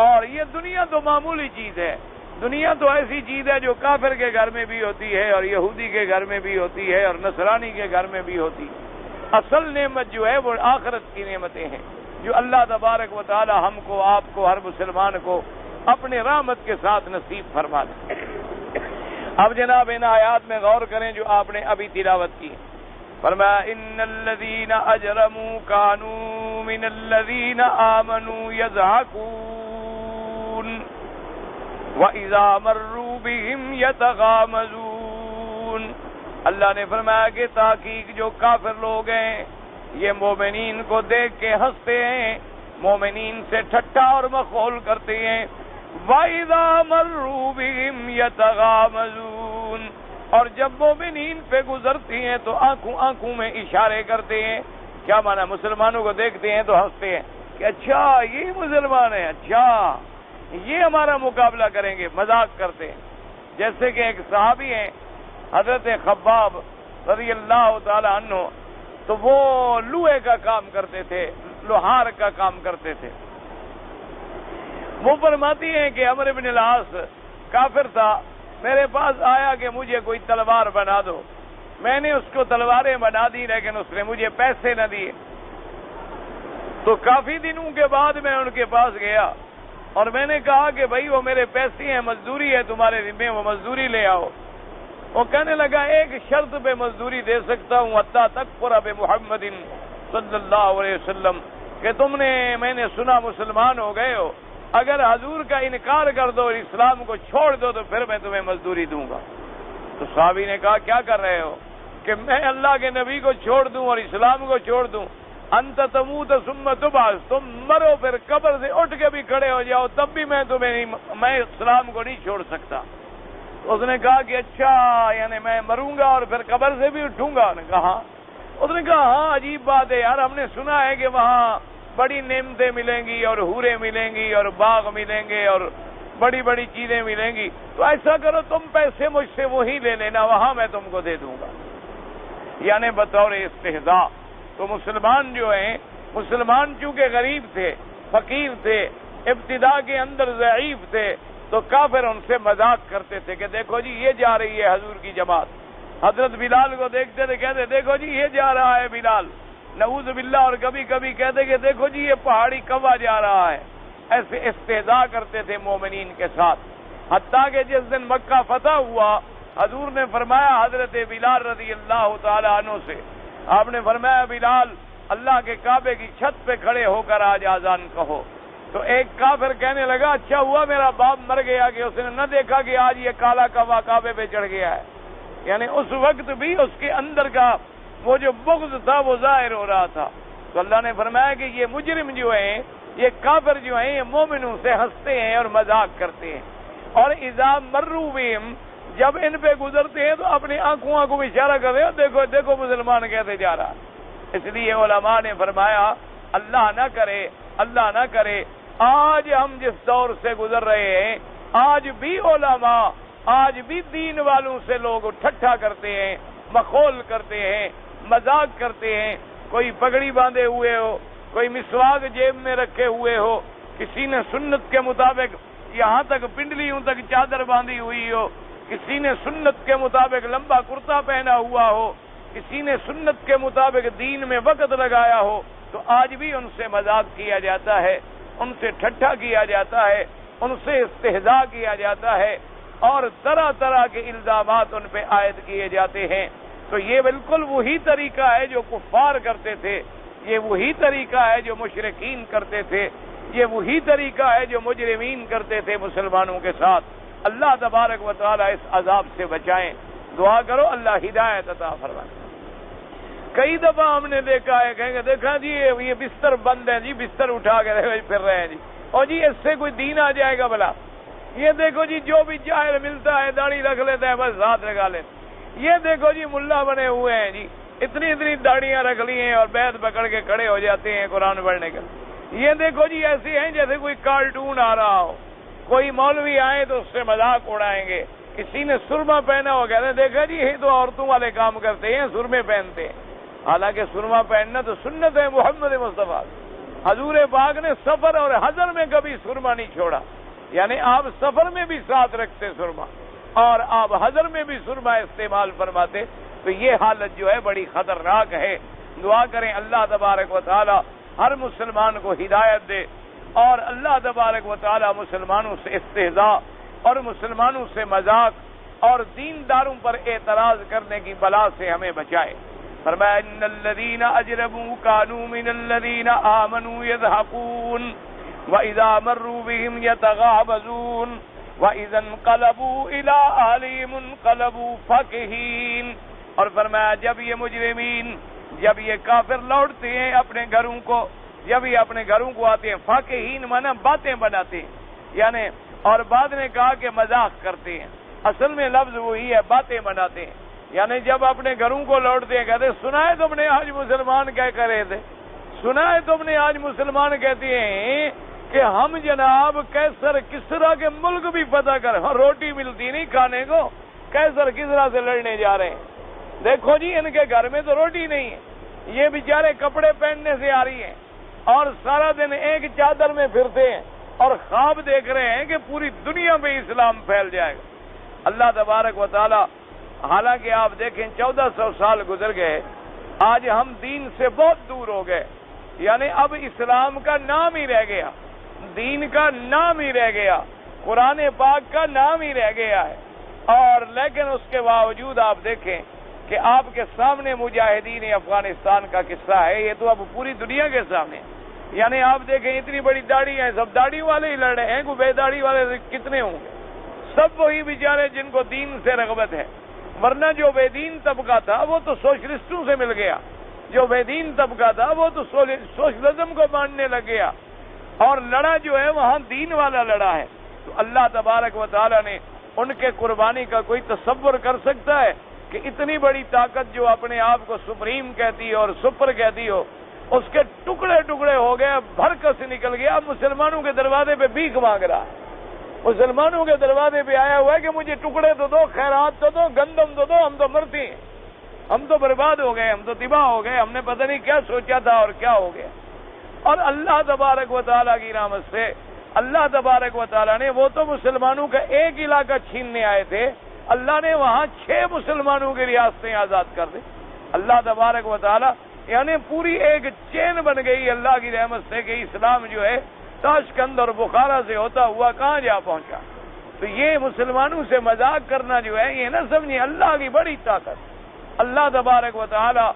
اور یہ دنیا تو معمولی چیز ہے، دنیا تو ایسی چیز ہے جو کافر کے گھر میں بھی ہوتی ہے اور یہودی کے گھر میں بھی ہوتی ہے اور نصرانی کے گھر میں بھی ہوتی ہے. اصل نعمت جو ہے وہ آخرت کی نعمتیں ہیں جو اللہ تبارک و تعالی ہم کو، آپ کو، ہر مسلمان کو اپنے رحمت کے ساتھ نصیب فرما دے. اب جناب ان آیات میں غور کریں جو آپ نے ابھی تلاوت کی. فرمایا ان الذین اجرموا کانوا من الذین آمنوا یضحکون وَإِذَا مَرُّوا بِهِمْ يَتَغَامَزُونَ. اللہ نے فرمایا کہ تحقیق جو کافر لوگ ہیں یہ مومنین کو دیکھ کے ہنستے ہیں، مومنین سے ٹھٹھا اور مخول کرتے ہیں. وَإِذَا مَرُّوا بِهِمْ يَتَغَامَزُونَ، اور جب مومنین پہ گزرتی ہیں تو آنکھوں میں اشارے کرتے ہیں. کیا معنی؟ مسلمانوں کو دیکھتے ہیں تو ہنستے ہیں کہ اچھا یہ مسلمان ہیں، اچھا یہ ہمارا مقابلہ کریں گے، مذاق کرتے ہیں. جیسے کہ ایک صحابی ہیں حضرت خباب رضی اللہ تعالی عنہ، تو وہ لوہے کا کام کرتے تھے، لوہار کا کام کرتے تھے. وہ فرماتی ہیں کہ عمرو بن العاص کافر تھا، میرے پاس آیا کہ مجھے کوئی تلوار بنا دو. میں نے اس کو تلواریں بنا دی لیکن اس نے مجھے پیسے نہ دیے. تو کافی دنوں کے بعد میں ان کے پاس گیا اور میں نے کہا کہ بھائی وہ میرے پیسے ہیں، مزدوری ہے تمہارے ذمہ، وہ مزدوری لے آؤ. وہ کہنے لگا ایک شرط پہ مزدوری دے سکتا ہوں، حتیٰ تکفر بمحمد صلی اللہ علیہ وسلم، کہ میں نے سنا مسلمان ہو گئے ہو، اگر حضور کا انکار کر دو اور اسلام کو چھوڑ دو تو پھر میں تمہیں مزدوری دوں گا. تو صحابی نے کہا کیا کر رہے ہو کہ میں اللہ کے نبی کو چھوڑ دوں اور اسلام کو چھوڑ دوں؟ انت تموت ثم تبعث، تم مرو پھر قبر سے اٹھ کے بھی کھڑے ہو جاؤ تب بھی میں اسلام کو نہیں چھوڑ سکتا. اس نے کہا کہ اچھا یعنی میں مروں گا اور پھر قبر سے بھی اٹھوں گا؟ نے کہا. اس نے کہا ہاں عجیب بات ہے یار، ہم نے سنا ہے کہ وہاں بڑی نعمتیں ملیں گی اور حوریں ملیں گی اور باغ ملیں گے اور بڑی بڑی چیزیں ملیں گی، تو ایسا کرو تم پیسے مجھ سے وہی لے لینا، وہاں میں تم کو دے دوں گا. یعنی بطور استہزاء. تو مسلمان جو ہیں، مسلمان چونکہ غریب تھے، فقیر تھے، ابتدا کے اندر ضعیف تھے، تو کافر ان سے مذاق کرتے تھے کہ دیکھو جی یہ جا رہی ہے حضور کی جماعت. حضرت بلال کو دیکھتے تھے، کہتے دیکھو جی یہ جا رہا ہے بلال. نعوذ باللہ، اور کبھی کبھی کہتے کہ دیکھو جی یہ پہاڑی کوا جا رہا ہے، ایسے استہزاء کرتے تھے مومنین کے ساتھ۔ حتیٰ کہ جس دن مکہ فتح ہوا، حضور نے فرمایا حضرت بلال رضی اللہ تعالی عنہ سے، آپ نے فرمایا بلال اللہ کے کعبے کی چھت پہ کھڑے ہو کر آج اذان کہو۔ تو ایک کافر کہنے لگا اچھا ہوا میرا باپ مر گیا کہ اس نے نہ دیکھا کہ آج یہ کالا کوا کعبے پہ چڑھ گیا ہے، یعنی اس وقت بھی اس کے اندر کا وہ جو بغض تھا وہ ظاہر ہو رہا تھا۔ تو اللہ نے فرمایا کہ یہ مجرم جو ہیں، یہ کافر جو ہیں، یہ مومنوں سے ہنستے ہیں اور مذاق کرتے ہیں، اور اذا مروا بہم، جب ان پہ گزرتے ہیں تو اپنی آنکھوں کو اشارہ کر رہے ہو، دیکھو دیکھو مسلمان کیسے جا رہا۔ اس لیے علماء نے فرمایا اللہ نہ کرے، اللہ نہ کرے، آج ہم جس دور سے گزر رہے ہیں، آج بھی علماء، آج بھی دین والوں سے لوگ ٹھٹھا کرتے ہیں، مخول کرتے ہیں، مذاق کرتے ہیں۔ کوئی پگڑی باندھے ہوئے ہو، کوئی مسواک جیب میں رکھے ہوئے ہو، کسی نے سنت کے مطابق یہاں تک پنڈلیوں تک چادر باندھی ہوئی ہو، کسی نے سنت کے مطابق لمبا کرتا پہنا ہوا ہو، کسی نے سنت کے مطابق دین میں وقت لگایا ہو، تو آج بھی ان سے مذاق کیا جاتا ہے، ان سے ٹھٹھا کیا جاتا ہے، ان سے استہزاء کیا جاتا ہے، اور طرح طرح کے الزامات ان پہ عائد کیے جاتے ہیں۔ تو یہ بالکل وہی طریقہ ہے جو کفار کرتے تھے، یہ وہی طریقہ ہے جو مشرکین کرتے تھے، یہ وہی طریقہ ہے جو مجرمین کرتے تھے مسلمانوں کے ساتھ۔ اللہ تبارک و تعالی اس عذاب سے بچائیں، دعا کرو اللہ ہدایت عطا فرمائے۔ کئی دفعہ ہم نے دیکھا ہے، کہیں گے دیکھا جی یہ بستر بند ہے جی، بستر اٹھا کے پھر رہے ہیں جی، اور جی اس سے کوئی دین آ جائے گا بلا، یہ دیکھو جی جو بھی جاہل ملتا ہے داڑھی رکھ لیتا ہے، بس ہاتھ لگا لیتا، یہ دیکھو جی ملا بنے ہوئے ہیں جی، اتنی اتنی داڑیاں رکھ لی ہیں اور بیت پکڑ کے کھڑے ہو جاتے ہیں قرآن پڑھنے کے، یہ دیکھو جی ایسے ہیں جیسے کوئی کارٹون آ رہا ہو، کوئی مولوی آئے تو اس سے مذاق اڑائیں گے، کسی نے سرما پہنا ہو کہتے ہیں دیکھا جی یہ تو عورتوں والے کام کرتے ہیں، سرمے پہنتے ہیں، حالانکہ سرما پہننا تو سنت ہے محمد مصطفیٰ، حضور پاک نے سفر اور حضر میں کبھی سرما نہیں چھوڑا، یعنی آپ سفر میں بھی ساتھ رکھتے سرما اور آپ حضر میں بھی سرما استعمال فرماتے، تو یہ حالت جو ہے بڑی خطرناک ہے۔ دعا کریں اللہ تبارک و تعالی ہر مسلمان کو ہدایت دے، اور اللہ تبارک و تعالی مسلمانوں سے استہزاء اور مسلمانوں سے مذاق اور دینداروں پر اعتراض کرنے کی بلا سے ہمیں بچائے۔ فرمایا ان الذین اجرموا كانوا من الذین آمنوا يضحكون وَإِذَا مَرُّوا بِهِمْ يَتَغَامَزُونَ وَإِذَا انقلبوا إِلَىٰ أَهْلِهِمُ انقلبوا فَكِهِينَ، اور فرمایا جب یہ مجرمین، جب یہ کافر لوٹتے ہیں اپنے گھروں کو، جب یہ اپنے گھروں کو آتے ہیں، فاکہین مانا باتیں بناتے ہیں، یعنی اور بعد نے کہا کہ مذاق کرتے ہیں، اصل میں لفظ وہی ہے باتیں بناتے ہیں، یعنی جب اپنے گھروں کو لوٹتے ہیں کہتے ہیں سنا ہے تم نے آج مسلمان کیا کر رہے تھے، سنا ہے تم نے آج مسلمان کہتے ہیں کہ ہم جناب کیسر کسرا کے ملک بھی فتح کر، روٹی ملتی نہیں کھانے کو، کیسر کسرا سے لڑنے جا رہے ہیں، دیکھو جی ان کے گھر میں تو روٹی نہیں ہے، یہ بیچارے کپڑے پہننے سے آ رہی ہیں اور سارا دن ایک چادر میں پھرتے ہیں اور خواب دیکھ رہے ہیں کہ پوری دنیا میں اسلام پھیل جائے گا۔ اللہ تبارک و تعالی، حالانکہ آپ دیکھیں 1400 سال گزر گئے، آج ہم دین سے بہت دور ہو گئے، یعنی اب اسلام کا نام ہی رہ گیا، دین کا نام ہی رہ گیا، قرآن پاک کا نام ہی رہ گیا ہے، اور لیکن اس کے باوجود آپ دیکھیں کہ آپ کے سامنے مجاہدین افغانستان کا قصہ ہے، یہ تو اب پوری دنیا کے سامنے، یعنی آپ دیکھیں اتنی بڑی داڑھی ہے، سب داڑھی والے ہی لڑ رہے ہیں، کوئی بے داڑھی والے کتنے ہوں گے، سب وہی بیچارے جن کو دین سے رغبت ہے، ورنہ جو بے دین طبقہ تھا وہ تو سوشلسٹوں سے مل گیا، جو بے دین طبقہ تھا وہ تو سوشلزم کو ماننے لگ گیا، اور لڑا جو ہے وہاں دین والا لڑا ہے۔ تو اللہ تبارک و تعالی نے ان کے قربانی کا کوئی تصور کر سکتا ہے کہ اتنی بڑی طاقت جو اپنے آپ کو سپریم کہتی ہو اور سپر کہتی ہو، اس کے ٹکڑے ٹکڑے ہو گئے، بھرکس نکل گیا، اب مسلمانوں کے دروازے پہ بھیک مانگ رہا ہے، مسلمانوں کے دروازے پہ آیا ہوا ہے کہ مجھے ٹکڑے تو دو، خیرات تو دو، گندم تو دو، ہم تو مرتے ہیں، ہم تو برباد ہو گئے، ہم تو تباہ ہو گئے، ہم نے پتہ نہیں کیا سوچا تھا اور کیا ہو گیا۔ اور اللہ تبارک و تعالیٰ کی رحمت سے اللہ تبارک و تعالیٰ نے، وہ تو مسلمانوں کا ایک علاقہ چھیننے آئے تھے، اللہ نے وہاں 6 مسلمانوں کی ریاستیں آزاد کر دی۔ اللہ تبارک و تعالیٰ یعنی پوری ایک چین بن گئی اللہ کی رحمت سے کہ اسلام جو ہے تاشقند اور بخارا سے ہوتا ہوا کہاں جا پہنچا. تو یہ مسلمانوں سے مذاق کرنا جو ہے یہ نہ سمجھیں اللہ کی بڑی طاقت. اللہ تبارک و تعالی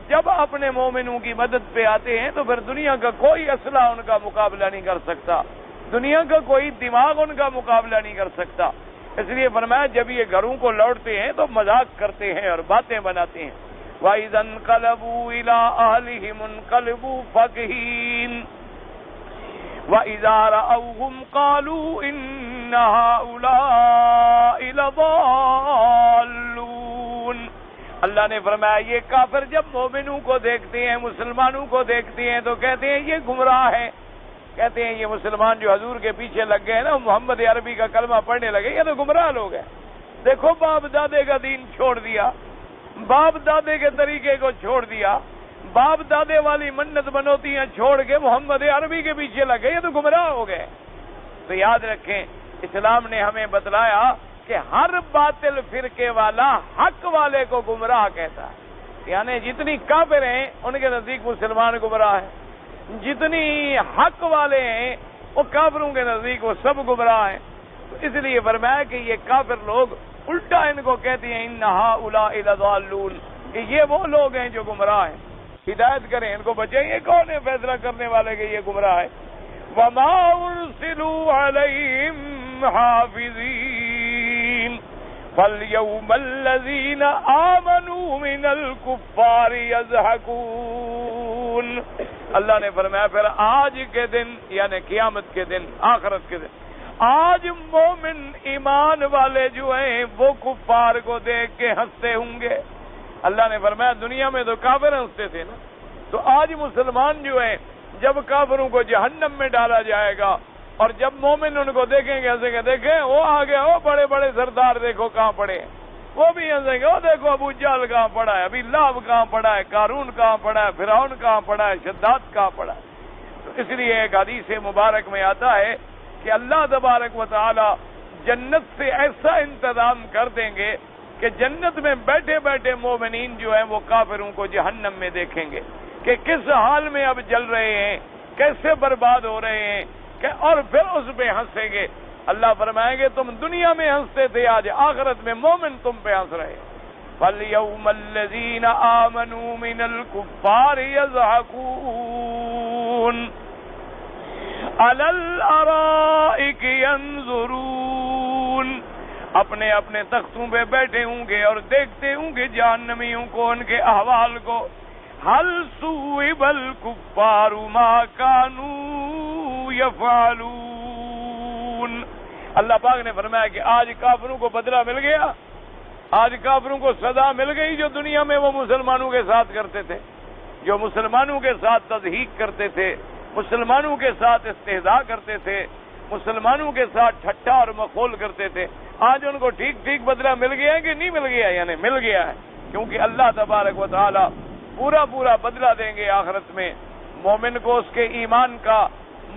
جب اپنے مومنوں کی مدد پہ آتے ہیں تو پھر دنیا کا کوئی اسلحہ ان کا مقابلہ نہیں کر سکتا, دنیا کا کوئی دماغ ان کا مقابلہ نہیں کر سکتا. اس لیے فرمایا جب یہ گھروں کو لوٹتے ہیں تو مذاق کرتے ہیں اور باتیں بناتے ہیں. وَإِذَا انقلبوا إِلَىٰ أَهْلِهِمُ انقلبوا فَكِهِينَ وَإِذَا رَأَوْهُمْ قَالُوا إِنَّ هَٰؤُلَاءِ لَضَالُّونَ. اللہ نے فرمایا یہ کافر جب مومنوں کو دیکھتے ہیں, مسلمانوں کو دیکھتے ہیں تو کہتے ہیں یہ گمراہ ہیں. کہتے ہیں یہ مسلمان جو حضور کے پیچھے لگ گئے نا, محمد عربی کا کلمہ پڑھنے لگے, یہ تو گمراہ لوگ ہیں. دیکھو باپ دادے کا دین چھوڑ دیا, باپ دادے کے طریقے کو چھوڑ دیا, باپ دادے والی منت بنوتیاں چھوڑ کے محمد عربی کے پیچھے لگ گئے, یہ تو گمراہ ہو گئے. تو یاد رکھیں اسلام نے ہمیں بتلایا کہ ہر باطل فرقے والا حق والے کو گمراہ کہتا ہے. یعنی جتنی کافر ہیں ان کے نزدیک مسلمان گمراہ ہیں, جتنی حق والے ہیں وہ کافروں کے نزدیک وہ سب گمراہ ہیں. تو اس لیے فرمایا کہ یہ کافر لوگ الٹا ان کو کہتے ہیں ان ہؤلاء لضالون, کہ یہ وہ لوگ ہیں جو گمراہ ہیں. ہدایت کریں ان کو, بچائیں. یہ کون ہے فیصلہ کرنے والے کہ یہ گمراہ ہے؟ وما ارسلوا علیہم حافظین فالیوم الذین آمنوا من الکفار یضحکون. اللہ نے فرمایا پھر آج کے دن یعنی قیامت کے دن, آخرت کے دن, آج مومن ایمان والے جو ہیں وہ کفار کو دیکھ کے ہنستے ہوں گے. اللہ نے فرمایا دنیا میں تو کافر ہنستے تھے نا, تو آج مسلمان جو ہیں جب کافروں کو جہنم میں ڈالا جائے گا اور جب مومن ان کو دیکھیں گے ہنسیں گے, دیکھیں وہ آگے وہ بڑے بڑے سردار دیکھو کہاں پڑے ہیں, وہ بھی ہنسیں گے, وہ دیکھو ابو جہل کہاں پڑا ہے, ابھی لہب کہاں پڑا ہے, قارون کہاں پڑا ہے, فرعون کہاں پڑا ہے, شداد کہاں پڑا ہے. تو اس لیے ایک حدیث مبارک میں آتا ہے کہ اللہ تبارک و تعالی جنت سے ایسا انتظام کر دیں گے کہ جنت میں بیٹھے بیٹھے مومنین جو ہیں وہ کافروں کو جہنم میں دیکھیں گے کہ کس حال میں اب جل رہے ہیں, کیسے برباد ہو رہے ہیں, اور پھر اس پہ ہنسیں گے. اللہ فرمائیں گے تم دنیا میں ہنستے تھے, آج آخرت میں مومن تم پہ ہنس رہے ہیں. فَالْيَوْمَ الَّذِينَ آمَنُوا مِنَ الْكُفَّارِ يَضْحَكُونَ عَلَى الْأَرَائِكِ يَنظُرُونَ. اپنے اپنے تختوں پہ بیٹھے ہوں گے اور دیکھتے ہوں گے جہنمیوں کو, ان کے احوال کو. هَلْ ثُوِبَ الْكُفَّارُ مَا كَانُوا يَفْعَلُونَ. اللہ پاک نے فرمایا کہ آج کافروں کو بدلہ مل گیا, آج کافروں کو سزا مل گئی جو دنیا میں وہ مسلمانوں کے ساتھ کرتے تھے, جو مسلمانوں کے ساتھ تضحیک کرتے تھے, مسلمانوں کے ساتھ استہزاء کرتے تھے, مسلمانوں کے ساتھ ٹھٹا اور مخول کرتے تھے. آج ان کو ٹھیک ٹھیک بدلہ مل گیا ہے کہ نہیں مل گیا؟ یعنی مل گیا ہے, کیونکہ اللہ تبارک و تعالی پورا پورا بدلہ دیں گے آخرت میں. مومن کو اس کے ایمان کا,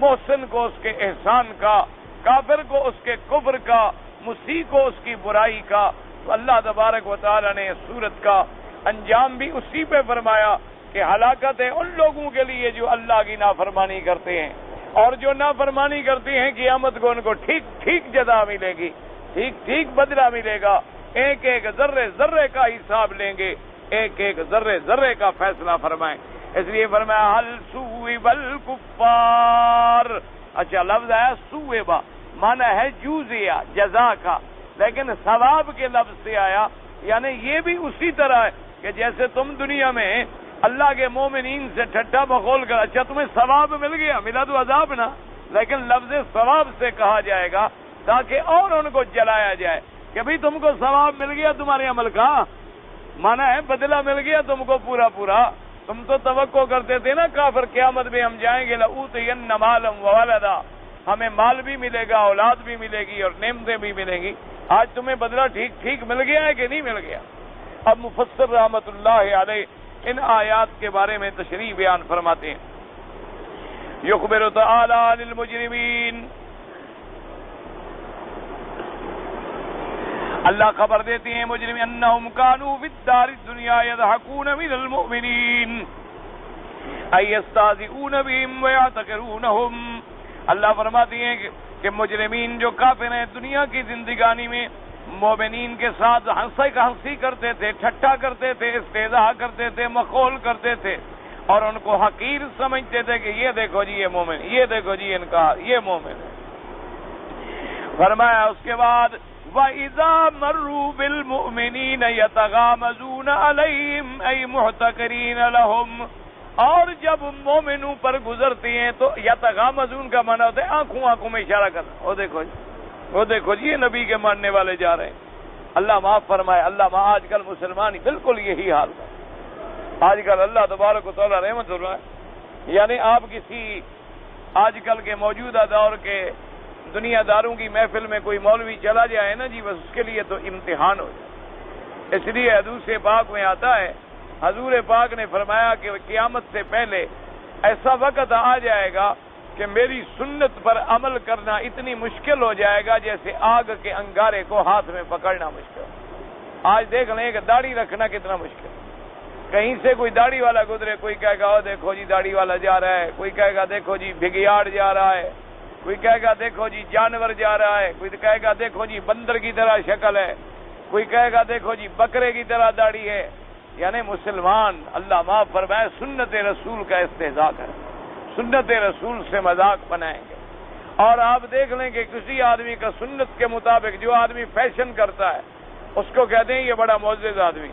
محسن کو اس کے احسان کا, کافر کو اس کے کفر کا, مسیح کو اس کی برائی کا. تو اللہ تبارک و تعالی نے اس صورت کا انجام بھی اسی پہ فرمایا کہ ہلاکت ہے ان لوگوں کے لیے جو اللہ کی نافرمانی کرتے ہیں, اور جو نافرمانی کرتے ہیں قیامت کو ان کو ٹھیک ٹھیک جزا ملے گی, ٹھیک ٹھیک بدلہ ملے گا. ایک ایک ذرے ذرے کا حساب لیں گے, ایک ایک ذرے ذرے کا فیصلہ فرمائیں. اس لیے فرمایا هل ثوب الکفار. اچھا لفظ آیا ثوبا, مانا ہے جوزیا جزا کا, لیکن ثواب کے لفظ سے آیا. یعنی یہ بھی اسی طرح ہے کہ جیسے تم دنیا میں اللہ کے مومنین سے ٹھٹا مخول کر, اچھا تمہیں ثواب مل گیا, ملا تو عذاب نا, لیکن لفظ ثواب سے کہا جائے گا تاکہ اور ان کو جلایا جائے کہ بھئی تم کو ثواب مل گیا تمہارے عمل کا, مانا ہے بدلہ مل گیا تم کو پورا پورا. تم تو توقع کرتے تھے نا کافر قیامت میں ہم جائیں گے لَأُوتِيَنَّ مَالًا وَوَلَدًا, ہمیں مال بھی ملے گا, اولاد بھی ملے گی اور نعمتیں بھی ملیں گی. آج تمہیں بدلہ ٹھیک ٹھیک مل گیا ہے کہ نہیں مل گیا؟ اب مفسر رحمت اللہ علیہ ان آیات کے بارے میں تشریح بیان فرماتے ہیں. یخبر تعالی عن المجرمین, اللہ خبر دیتے ہیں مجرمین انہم کانوا فی الدار الدنیا یضحکون من المؤمنین, ایستہزئون بہم ویعتقرونہم، اللہ فرماتی ہیں کہ مجرمین جو کافر ہیں دنیا کی زندگانی میں مومنین کے ساتھ ہنسی کرتے تھے، ٹھٹھا کرتے تھے، استہزاء کرتے تھے، مخول کرتے تھے، اور ان کو حقیر سمجھتے تھے کہ یہ دیکھو جی یہ مومن، یہ دیکھو جی انکار، یہ مومن ہے۔ فرمایا اس کے بعد وَإِذَا مَرُّوا بِالْمُؤْمِنِينَ يَتَغَامَزُونَ عَلَيْهِمْ أَيْ مُحْتَقِرِينَ لَهُمْ، اور جب مومنوں پر گزرتی ہیں تو یتغامزون کا معنی ہوتا ہے آنکھوں میں اشارہ کرنا، وہ دیکھو جی، وہ دیکھو جی یہ نبی کے ماننے والے جا رہے ہیں۔ اللہ معاف فرمائے، آج کل مسلمان بالکل یہی حال ہے۔ آج کل اللہ تبارک و تعالیٰ رحمت فرمائے، یعنی آپ کسی آج کل کے موجودہ دور کے دنیا داروں کی محفل میں کوئی مولوی چلا جائے نا جی، بس اس کے لیے تو امتحان ہو جائے۔ اس لیے حدیث پاک میں آتا ہے، حضور پاک نے فرمایا کہ قیامت سے پہلے ایسا وقت آ جائے گا کہ میری سنت پر عمل کرنا اتنی مشکل ہو جائے گا جیسے آگ کے انگارے کو ہاتھ میں پکڑنا مشکل۔ آج دیکھ لیں کہ داڑھی رکھنا کتنا مشکل، کہیں سے کوئی داڑھی والا گزرے، کوئی کہے گا دیکھو جی داڑھی والا جا رہا ہے، کوئی کہے گا دیکھو جی بھگیاڑ جا رہا ہے، کوئی کہے گا دیکھو جی جانور جا رہا ہے، کوئی کہے گا دیکھو جی بندر کی طرح شکل ہے، کوئی کہے گا دیکھو جی بکرے کی طرح داڑھی ہے۔ یعنی مسلمان اللہ معاف فرمائے سنت رسول کا استہزاء کریں، سنت رسول سے مذاق بنائیں گے۔ اور آپ دیکھ لیں کہ کسی آدمی کا سنت کے مطابق جو آدمی فیشن کرتا ہے اس کو کہتے ہیں یہ بڑا معزز آدمی،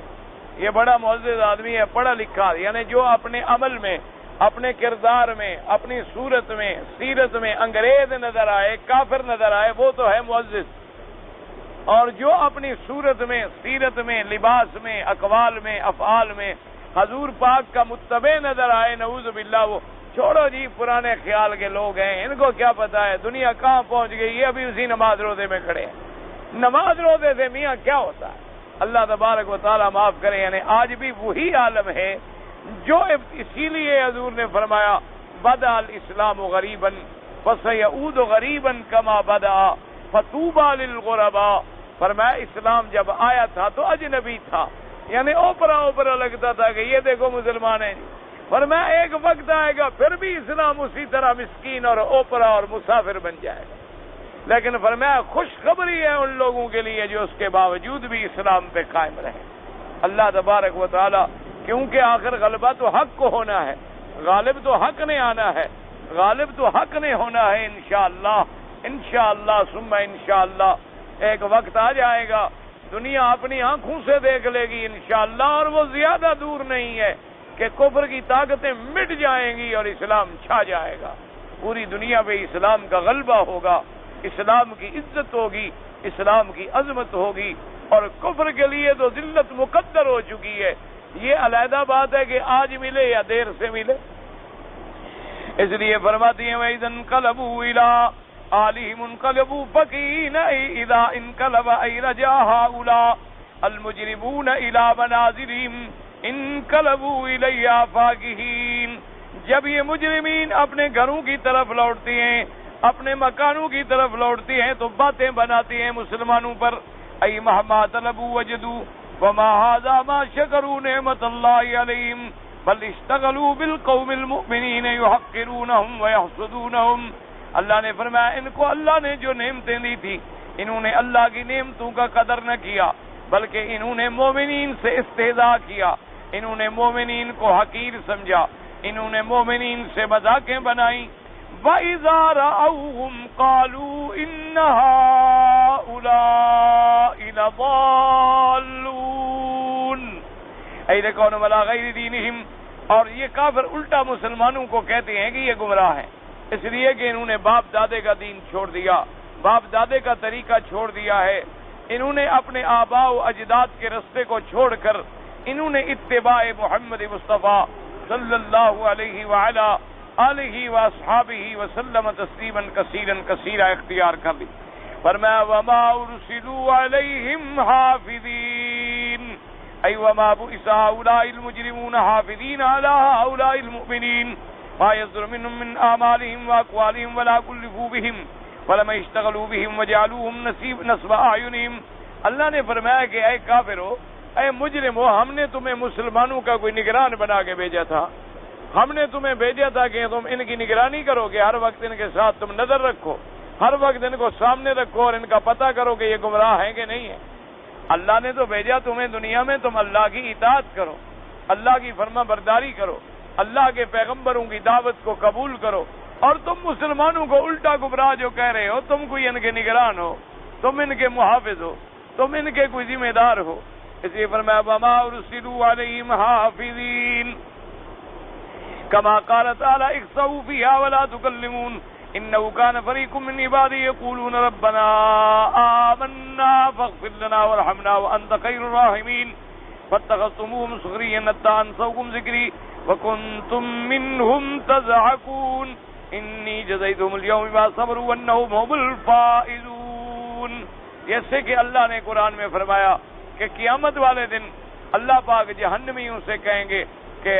یہ بڑا معزز آدمی ہے، پڑھا لکھا، یعنی جو اپنے عمل میں، اپنے کردار میں، اپنی صورت میں، سیرت میں انگریز نظر آئے، کافر نظر آئے، وہ تو ہے معزز، اور جو اپنی صورت میں، سیرت میں، لباس میں، اقوال میں، افعال میں حضور پاک کا متبع نظر آئے، نعوذ باللہ، وہ چھوڑو جی پرانے خیال کے لوگ ہیں، ان کو کیا پتا ہے دنیا کہاں پہنچ گئی، یہ ابھی اسی نماز روزے میں کھڑے ہیں۔ نماز روزے سے میاں کیا ہوتا ہے؟ اللہ تبارک و تعالیٰ معاف کرے، یعنی آج بھی وہی عالم ہے جو اسی لیے حضور نے فرمایا بدأ الاسلام غریبا فسیعود غریبا کما بدأ فطوبى للغرباء، فرمایا اسلام جب آیا تھا تو اجنبی تھا، یعنی اوپرا لگتا تھا کہ یہ دیکھو مسلمان ہیں، فرمایا ایک وقت آئے گا پھر بھی اسلام اسی طرح مسکین اور اوپرا اور مسافر بن جائے گا، لیکن فرمایا خوشخبری ہے ان لوگوں کے لیے جو اس کے باوجود بھی اسلام پہ قائم رہے۔ اللہ تبارک و تعالی، کیونکہ آخر غلبہ تو حق کو ہونا ہے، غالب تو حق نے آنا ہے، غالب تو حق نے ہونا ہے، انشاءاللہ انشاءاللہ ثم انشاءاللہ ایک وقت آ جائے گا دنیا اپنی آنکھوں سے دیکھ لے گی انشاءاللہ، اور وہ زیادہ دور نہیں ہے کہ کفر کی طاقتیں مٹ جائیں گی اور اسلام چھا جائے گا، پوری دنیا پہ اسلام کا غلبہ ہوگا، اسلام کی عزت ہوگی، اسلام کی عظمت ہوگی، اور کفر کے لیے تو ذلت مقدر ہو چکی ہے۔ یہ علیحدہ بات ہے کہ آج ملے یا دیر سے ملے، اس لیے فرماتی ہیں وَإِذَا انقلبوا إِلَىٰ آلِهِمُ انقلبوا فَكِهِينَ إِذَا انقلب أَيْ رَجَعَ هَٰؤُلَاءِ الْمُجْرِمُونَ إِلَىٰ مَنَازِلِهِمْ انقلبوا إِلَيْهَا فَاكِهِينَ، جب یہ مجرمین اپنے گھروں کی طرف لوٹتی ہیں، اپنے مکانوں کی طرف لوٹتی ہیں تو باتیں بناتی ہیں مسلمانوں پر، اَيْ مَهْمَا طَلَبُوا وَجَدُوا وَمَا هَٰذَا مَا شَكَرُوا نِعْمَةَ اللَّهِ عَلَيْهِمْ بَلْ اشْتَغَلُوا بِالْقَوْمِ الْمُؤْمِنِينَ يُحَقِّرُونَهُمْ وَيَحْسُدُونَهُمْ۔ اللہ نے فرمایا ان کو اللہ نے جو نعمتیں دی تھی انہوں نے اللہ کی نعمتوں کا قدر نہ کیا، بلکہ انہوں نے مومنین سے استہزاء کیا، انہوں نے مومنین کو حقیر سمجھا، انہوں نے مومنین سے مذاقیں بنائیں۔ وَإِذَا رَأَوْهُمْ قَالُوا إِنَّ هَٰؤُلَاءِ لَضَالُّونَ أَيْ يَكُونُ عَلَىٰ غَيْرِ دِينِهِمْ، اور یہ کافر الٹا مسلمانوں کو کہتے ہیں کہ یہ گمراہ ہیں، اس لیے کہ انہوں نے باپ دادے کا دین چھوڑ دیا، باپ دادے کا طریقہ چھوڑ دیا ہے، انہوں نے اپنے آباء و اجداد کے رستے کو چھوڑ کر انہوں نے اتباع محمد مصطفیٰ صلی اللہ علیہ وعلا آلہ واصحابہ وسلم تسلیما کثیرا کثیرا اختیار کر لی۔ فرمایا وما ارسلوا علیہم حافظین، ای وما بعث هؤلاء المجرمون حافظین علی هؤلاء المؤمنین ما يصدر منهم من آمالهم وأقوالهم ولا كلفوا بهم ولما اشتغلوا بهم وجعلوهم نصب أعينهم۔ اللہ نے فرمایا کہ اے کافرو، اے مجرمو، ہم نے تمہیں مسلمانوں کا کوئی نگران بنا کے بھیجا تھا، ہم نے تمہیں بھیجا تھا کہ تم ان کی نگرانی کرو گے، ہر وقت ان کے ساتھ تم نظر رکھو، ہر وقت ان کو سامنے رکھو اور ان کا پتہ کرو کہ یہ گمراہ ہیں کہ نہیں ہے۔ اللہ نے تو بھیجا تمہیں دنیا میں، تم اللہ کی اطاعت کرو، اللہ کی فرما برداری کرو، اللہ کے پیغمبروں کی دعوت کو قبول کرو، اور تم مسلمانوں کو الٹا گمراہ جو کہہ رہے ہو، تم کوئی ان کے نگران ہو، تم ان کے محافظ ہو، تم ان کے کوئی ذمہ دار ہو۔ اس لیے فرمایا وما ارسلوا علیہم حافظین کما قال تعالی اخسؤوا فیہا ولا تکلمون انه كان فريق من عبادي يقولون ربنا آمنا فاغفر لنا وارحمنا وانت خير الراحمين فاتخذتموهم سخريا حتى انسوكم ذكري وكنتم منهم تضحكون انی جزیتہم اليوم بما صبروا انہم هم الفائزون۔ جیسے کہ اللہ نے قرآن میں فرمایا کہ قیامت والے دن اللہ پاک جہنمیوں سے کہیں گے کہ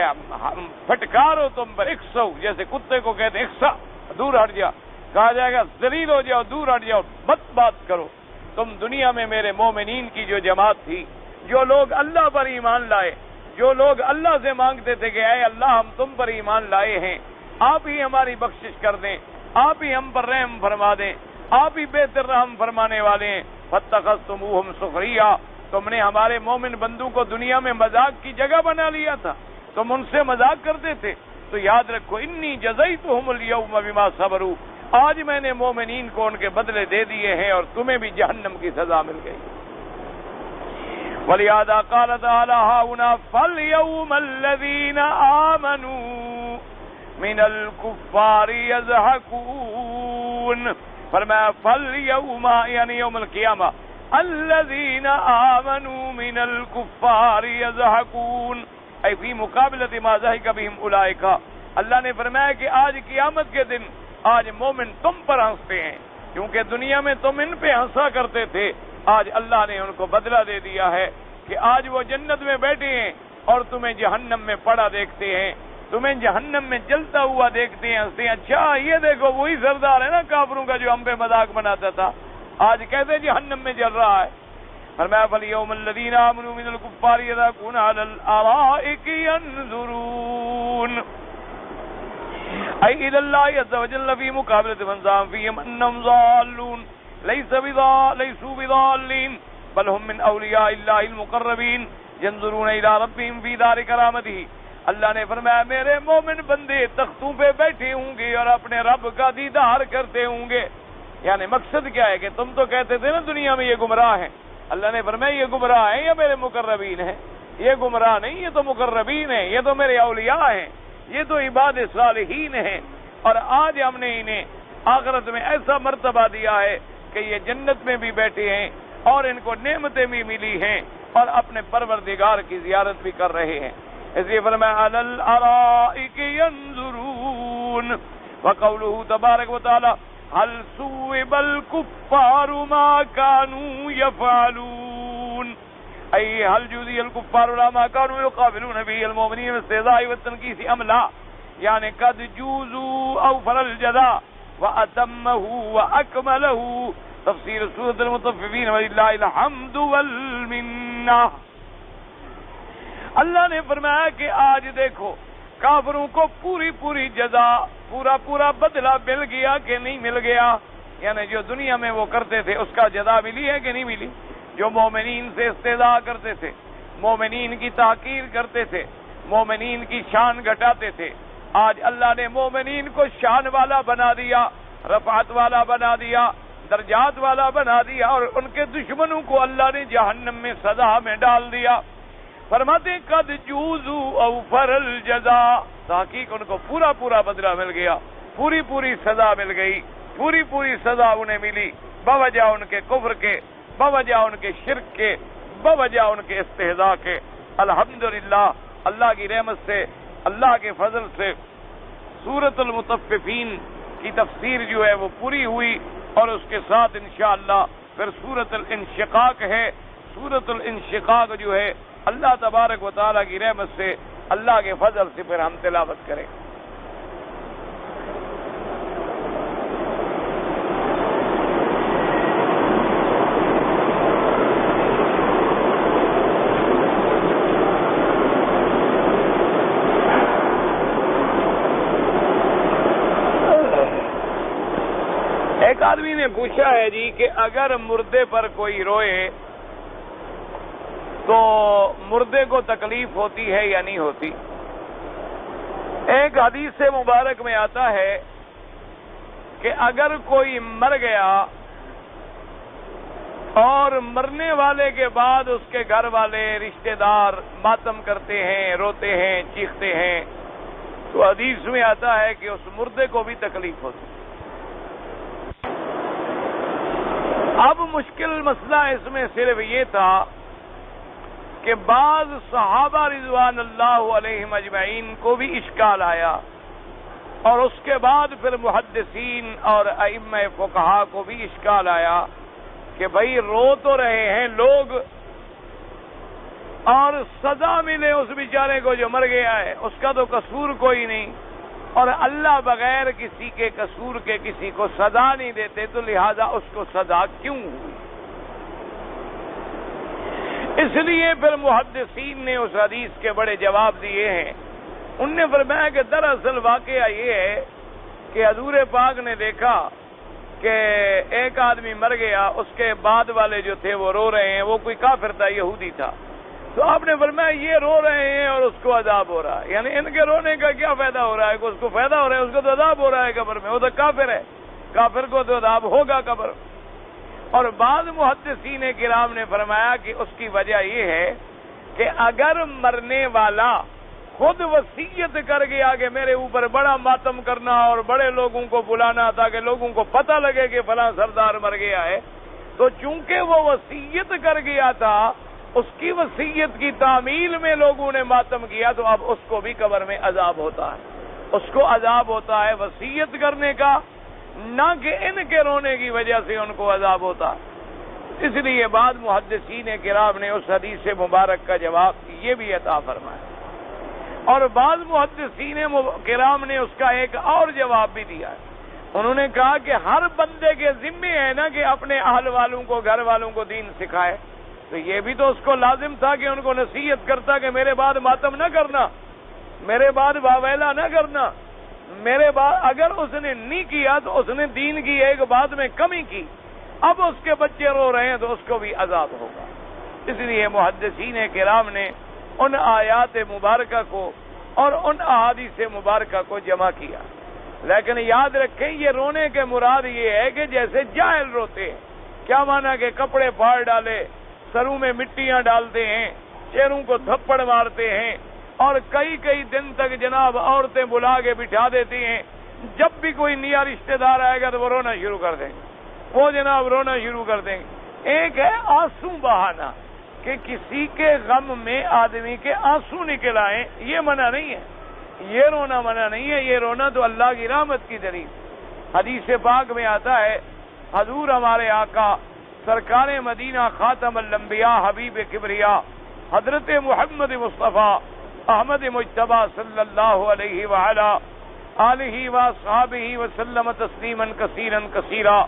پھٹکارو تم پر، اکسو، جیسے کتے کو کہتے ہیں اکسا، دور ہٹ جا، کہا جائے گا ذلیل ہو جاؤ، دور ہٹ جاؤ، مت بات کرو۔ تم دنیا میں میرے مومنین کی جو جماعت تھی، جو لوگ اللہ پر ایمان لائے، جو لوگ اللہ سے مانگتے تھے کہ اے اللہ ہم تم پر ایمان لائے ہیں، آپ ہی ہماری بخشش کر دیں، آپ ہی ہم پر رحم فرما دیں، آپ ہی بہتر رحم فرمانے والے ہیں۔ فاتخذتموہم سخریا، تم نے ہمارے مومن بندوں کو دنیا میں مذاق کی جگہ بنا لیا تھا، تم ان سے مذاق کرتے تھے۔ تو یاد رکھو انی جزیتہم اليوم بما صبروا، آج میں نے مومنین کو ان کے بدلے دے دیے ہیں اور تمہیں بھی جہنم کی سزا مل گئی۔ ولہذا قال تعالی ہاؤنا فالیوم الذین آمنوا من الکفار یضحکون، فرمایا فالیوم یعنی یوم القیامہ، الذین آمنوا من الکفار یضحکون ای فی مقابلت ما ضحک بہم اولئک، اللہ نے فرمایا کہ آج قیامت کے دن آج مومن تم پر ہنستے ہیں، کیونکہ دنیا میں تم ان پہ ہنسا کرتے تھے، آج اللہ نے ان کو بدلہ دے دیا ہے کہ آج وہ جنت میں بیٹھے ہیں اور تمہیں جہنم میں پڑا دیکھتے ہیں، تمہیں جہنم میں جلتا ہوا دیکھتے ہیں، ہنستے ہیں۔ اچھا یہ دیکھو وہی سردار ہے نا کافروں کا جو ہم پہ مذاق بناتا تھا، آج کیسے جہنم میں جل رہا ہے۔ فرمایا فَالْيَوْمَ الَّذِينَ آمَنُوا مِنَ الْكُفَّارِ يَضْحَكُونَ عَلَى الْأَرَائِكِ يَنظُرُونَ أي إلى الله عز وجل في مقابلة من زعم فيهم أنهم ضالون ليسوا بضالين بل هم من أولياء الله المقربين ينظرون إلى ربهم في دار كرامته۔ اللہ نے فرمایا میرے مومن بندے تختوں پہ بیٹھے ہوں گے اور اپنے رب کا دیدار کرتے ہوں گے۔ یعنی مقصد کیا ہے کہ تم تو کہتے تھے نا دنیا میں یہ گمراہ ہیں، اللہ نے فرمایا یہ گمراہ ہیں یا میرے مقربین ہیں؟ یہ گمراہ نہیں، یہ تو مقربین ہیں، یہ تو میرے اولیاء ہیں، یہ تو عباد صالحین ہیں، اور آج ہم نے انہیں آخرت میں ایسا مرتبہ دیا ہے کہ یہ جنت میں بھی بیٹھے ہیں اور ان کو نعمتیں بھی ملی ہیں اور اپنے پروردگار کی زیارت بھی کر رہے ہیں۔ اس لیے فرمایا علی الارائک ینظرون، وقولہ تبارک و تعالی هل ثوب الكفار ما كانوا يفعلون أي هل جزي الكفار لا ما كانوا يقابلون به المؤمنين بالاستهزاء والتنكيس أم لا، يعني قد جوزوا أوفر الجزاء وأتمه وأكمله۔ تفسیر سورۃ المطففین وللہ الحمد والمنہ۔ اللہ نے فرمایا کہ آج دیکھو کافروں کو پوری جزا، پورا بدلہ مل گیا کہ نہیں مل گیا، یعنی جو دنیا میں وہ کرتے تھے اس کا جزا ملی ہے کہ نہیں ملی؟ جو مومنین سے استہزاء کرتے تھے، مومنین کی تحقیر کرتے تھے، مومنین کی شان گھٹاتے تھے، آج اللہ نے مومنین کو شان والا بنا دیا، رفعت والا بنا دیا، درجات والا بنا دیا، اور ان کے دشمنوں کو اللہ نے جہنم میں سزا میں ڈال دیا۔ فرماتے قد جوزوا اوفر الجزاء، تحقیق ان کو پورا بدلہ مل گیا، پوری سزا مل گئی، پوری سزا انہیں ملی، بوجہ ان کے کفر کے، بوجہ ان کے شرک کے، بوجہ ان کے استہزاء کے۔ الحمدللہ اللہ کی رحمت سے، اللہ کے فضل سے سورۃ المطففین کی تفسیر جو ہے وہ پوری ہوئی، اور اس کے ساتھ انشاءاللہ پھر سورۃ الانشقاق ہے۔ سورۃ الانشقاق جو ہے اللہ تبارک و تعالیٰ کی رحمت سے، اللہ کے فضل سے پھر ہم تلاوت کریں۔ آدمی نے پوچھا ہے جی کہ اگر مردے پر کوئی روئے تو مردے کو تکلیف ہوتی ہے یا نہیں ہوتی؟ ایک حدیث مبارک میں آتا ہے کہ اگر کوئی مر گیا اور مرنے والے کے بعد اس کے گھر والے رشتہ دار ماتم کرتے ہیں، روتے ہیں، چیختے ہیں، تو حدیث میں آتا ہے کہ اس مردے کو بھی تکلیف ہوتی ہے۔ اب مشکل مسئلہ اس میں صرف یہ تھا کہ بعض صحابہ رضوان اللہ علیہم اجمعین کو بھی اشکال آیا، اور اس کے بعد پھر محدثین اور ائمہ فقہا کو بھی اشکال آیا کہ بھائی رو تو رہے ہیں لوگ اور سزا ملے اس بیچارے کو جو مر گیا ہے، اس کا تو قصور کوئی نہیں، اور اللہ بغیر کسی کے قصور کے کسی کو سزا نہیں دیتے، تو لہذا اس کو سزا کیوں ہوئی؟ اس لیے پھر محدثین نے اس حدیث کے بڑے جواب دیے ہیں۔ ان نے فرمایا کہ دراصل واقعہ یہ ہے کہ حضور پاک نے دیکھا کہ ایک آدمی مر گیا، اس کے بعد والے جو تھے وہ رو رہے ہیں، وہ کوئی کافر تھا، یہودی تھا، تو آپ نے فرمایا یہ رو رہے ہیں اور اس کو عذاب ہو رہا ہے، یعنی ان کے رونے کا کیا فائدہ ہو رہا ہے؟ کہ اس کو فائدہ ہو رہا ہے، اس کو تو عذاب ہو رہا ہے قبر میں، وہ تو کافر ہے، کافر کو تو عذاب ہوگا قبر۔ اور بعض محدثین کرام نے فرمایا کہ اس کی وجہ یہ ہے کہ اگر مرنے والا خود وصیت کر گیا کہ میرے اوپر بڑا ماتم کرنا اور بڑے لوگوں کو بلانا تاکہ لوگوں کو پتہ لگے کہ فلاں سردار مر گیا ہے، تو چونکہ وہ وصیت کر گیا تھا، اس کی وصیت کی تعمیل میں لوگوں نے ماتم کیا، تو اب اس کو بھی قبر میں عذاب ہوتا ہے، اس کو عذاب ہوتا ہے وصیت کرنے کا، نہ کہ ان کے رونے کی وجہ سے ان کو عذاب ہوتا ہے۔ اس لیے بعد محدثین کرام نے اس حدیث مبارک کا جواب یہ بھی عطا فرمایا، اور بعض محدثین کرام نے اس کا ایک اور جواب بھی دیا ہے۔ انہوں نے کہا کہ ہر بندے کے ذمے ہے نا کہ اپنے اہل والوں کو، گھر والوں کو دین سکھائے، تو یہ بھی تو اس کو لازم تھا کہ ان کو نصیحت کرتا کہ میرے بعد ماتم نہ کرنا، میرے بعد واویلا نہ کرنا، میرے بعد اگر اس نے نہیں کیا تو اس نے دین کی ایک بات میں کمی کی، اب اس کے بچے رو رہے ہیں تو اس کو بھی عذاب ہوگا۔ اس لیے محدثین کرام نے ان آیات مبارکہ کو اور ان احادیث مبارکہ کو جمع کیا، لیکن یاد رکھیں یہ رونے کے مراد یہ ہے کہ جیسے جاہل روتے ہیں، کیا مانا کہ کپڑے پھاڑ ڈالے، سروں میں مٹیاں ڈالتے ہیں، چہروں کو تھپڑ مارتے ہیں، اور کئی کئی دن تک جناب عورتیں بلا کے بٹھا دیتی ہیں، جب بھی کوئی نیا رشتہ دار آئے گا تو وہ رونا شروع کر دیں گے، وہ جناب رونا شروع کر دیں گے۔ ایک ہے آنسو بہانا، کہ کسی کے غم میں آدمی کے آنسو نکل آئیں، یہ منع نہیں ہے، یہ رونا منع نہیں ہے، یہ رونا تو اللہ کی رحمت کی دلیل۔ حدیث پاک میں آتا ہے حضور ہمارے آقا سرکار مدینہ خاتم الانبیاء حبیب کبریا حضرت محمد مصطفیٰ احمد مجتبیٰ صلی اللہ علیہ وآلہ آلہ وصحبہ وسلم تسلیما کثیرا کثیرا،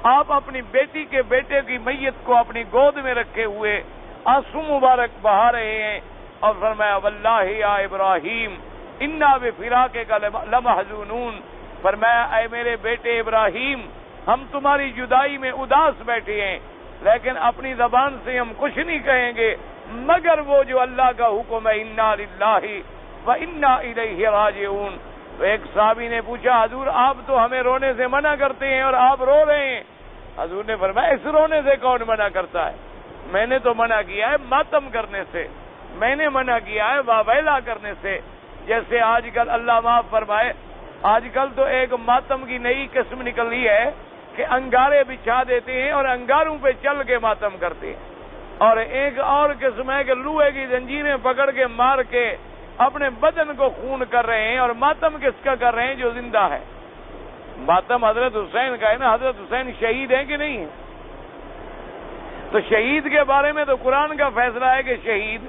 آپ اپنی بیٹی کے بیٹے کی میت کو اپنی گود میں رکھے ہوئے آنسو مبارک بہا رہے ہیں، اور فرمایا واللہ یا ابراہیم انا بفراقک لمحزونون، فرمایا اے میرے بیٹے ابراہیم ہم تمہاری جدائی میں اداس بیٹھے ہیں، لیکن اپنی زبان سے ہم کچھ نہیں کہیں گے مگر وہ جو اللہ کا حکم ہے، انا للہ و انا الیہ راجعون۔ تو ایک صحابی نے پوچھا حضور آپ تو ہمیں رونے سے منع کرتے ہیں اور آپ رو رہے ہیں، حضور نے فرمایا اس رونے سے کون منع کرتا ہے؟ میں نے تو منع کیا ہے ماتم کرنے سے، میں نے منع کیا ہے واویلا کرنے سے۔ جیسے آج کل اللہ معاف فرمائے، آج کل تو ایک ماتم کی نئی قسم نکلی ہے کہ انگارے بچھا دیتے ہیں اور انگاروں پہ چل کے ماتم کرتے ہیں، اور ایک اور قسم ہے کہ لوہے کی زنجیریں پکڑ کے مار کے اپنے بدن کو خون کر رہے ہیں، اور ماتم کس کا کر رہے ہیں؟ جو زندہ ہے۔ ماتم حضرت حسین کا ہے نا، حضرت حسین شہید ہیں کہ نہیں ہیں؟ تو شہید کے بارے میں تو قرآن کا فیصلہ ہے کہ شہید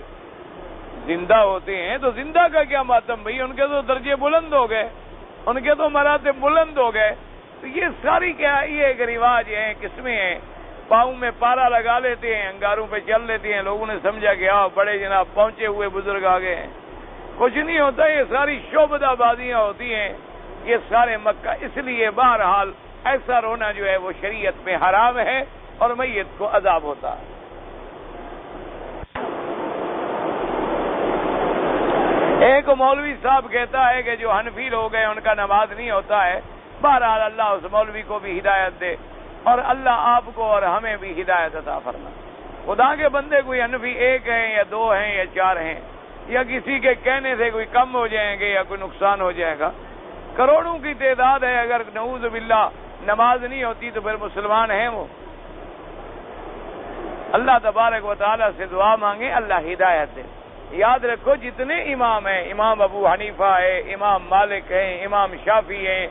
زندہ ہوتے ہیں، تو زندہ کا کیا ماتم بھائی؟ ان کے تو درجے بلند ہو گئے، ان کے تو مراتب بلند ہو گئے۔ تو یہ ساری کیا یہ ایک رواج ہیں، قسمیں ہیں، پاؤں میں پارا لگا لیتے ہیں، انگاروں پہ چل لیتے ہیں، لوگوں نے سمجھا کہ آؤ بڑے جناب پہنچے ہوئے بزرگ آ گئے ہیں، کچھ نہیں ہوتا، یہ ساری شعبدہ بازیاں ہوتی ہیں، یہ سارے مکہ۔ اس لیے بہرحال ایسا رونا جو ہے وہ شریعت میں حرام ہے اور میت کو عذاب ہوتا ہے۔ ایک مولوی صاحب کہتا ہے کہ جو حنفی لوگ ہیں ان کا نماز نہیں ہوتا ہے۔ بہرحال اللہ اس مولوی کو بھی ہدایت دے اور اللہ آپ کو اور ہمیں بھی ہدایت عطا فرما۔ خدا کے بندے کوئی حنفی ایک ہیں یا دو ہیں یا چار ہیں یا کسی کے کہنے سے کوئی کم ہو جائیں گے یا کوئی نقصان ہو جائے گا، کروڑوں کی تعداد ہے۔ اگر نعوذ باللہ نماز نہیں ہوتی تو پھر مسلمان ہیں وہ؟ اللہ تبارک و تعالیٰ سے دعا مانگے اللہ ہدایت دے۔ یاد رکھو جتنے امام ہیں، امام ابو حنیفہ ہے، امام مالک ہیں، امام شافعی ہیں،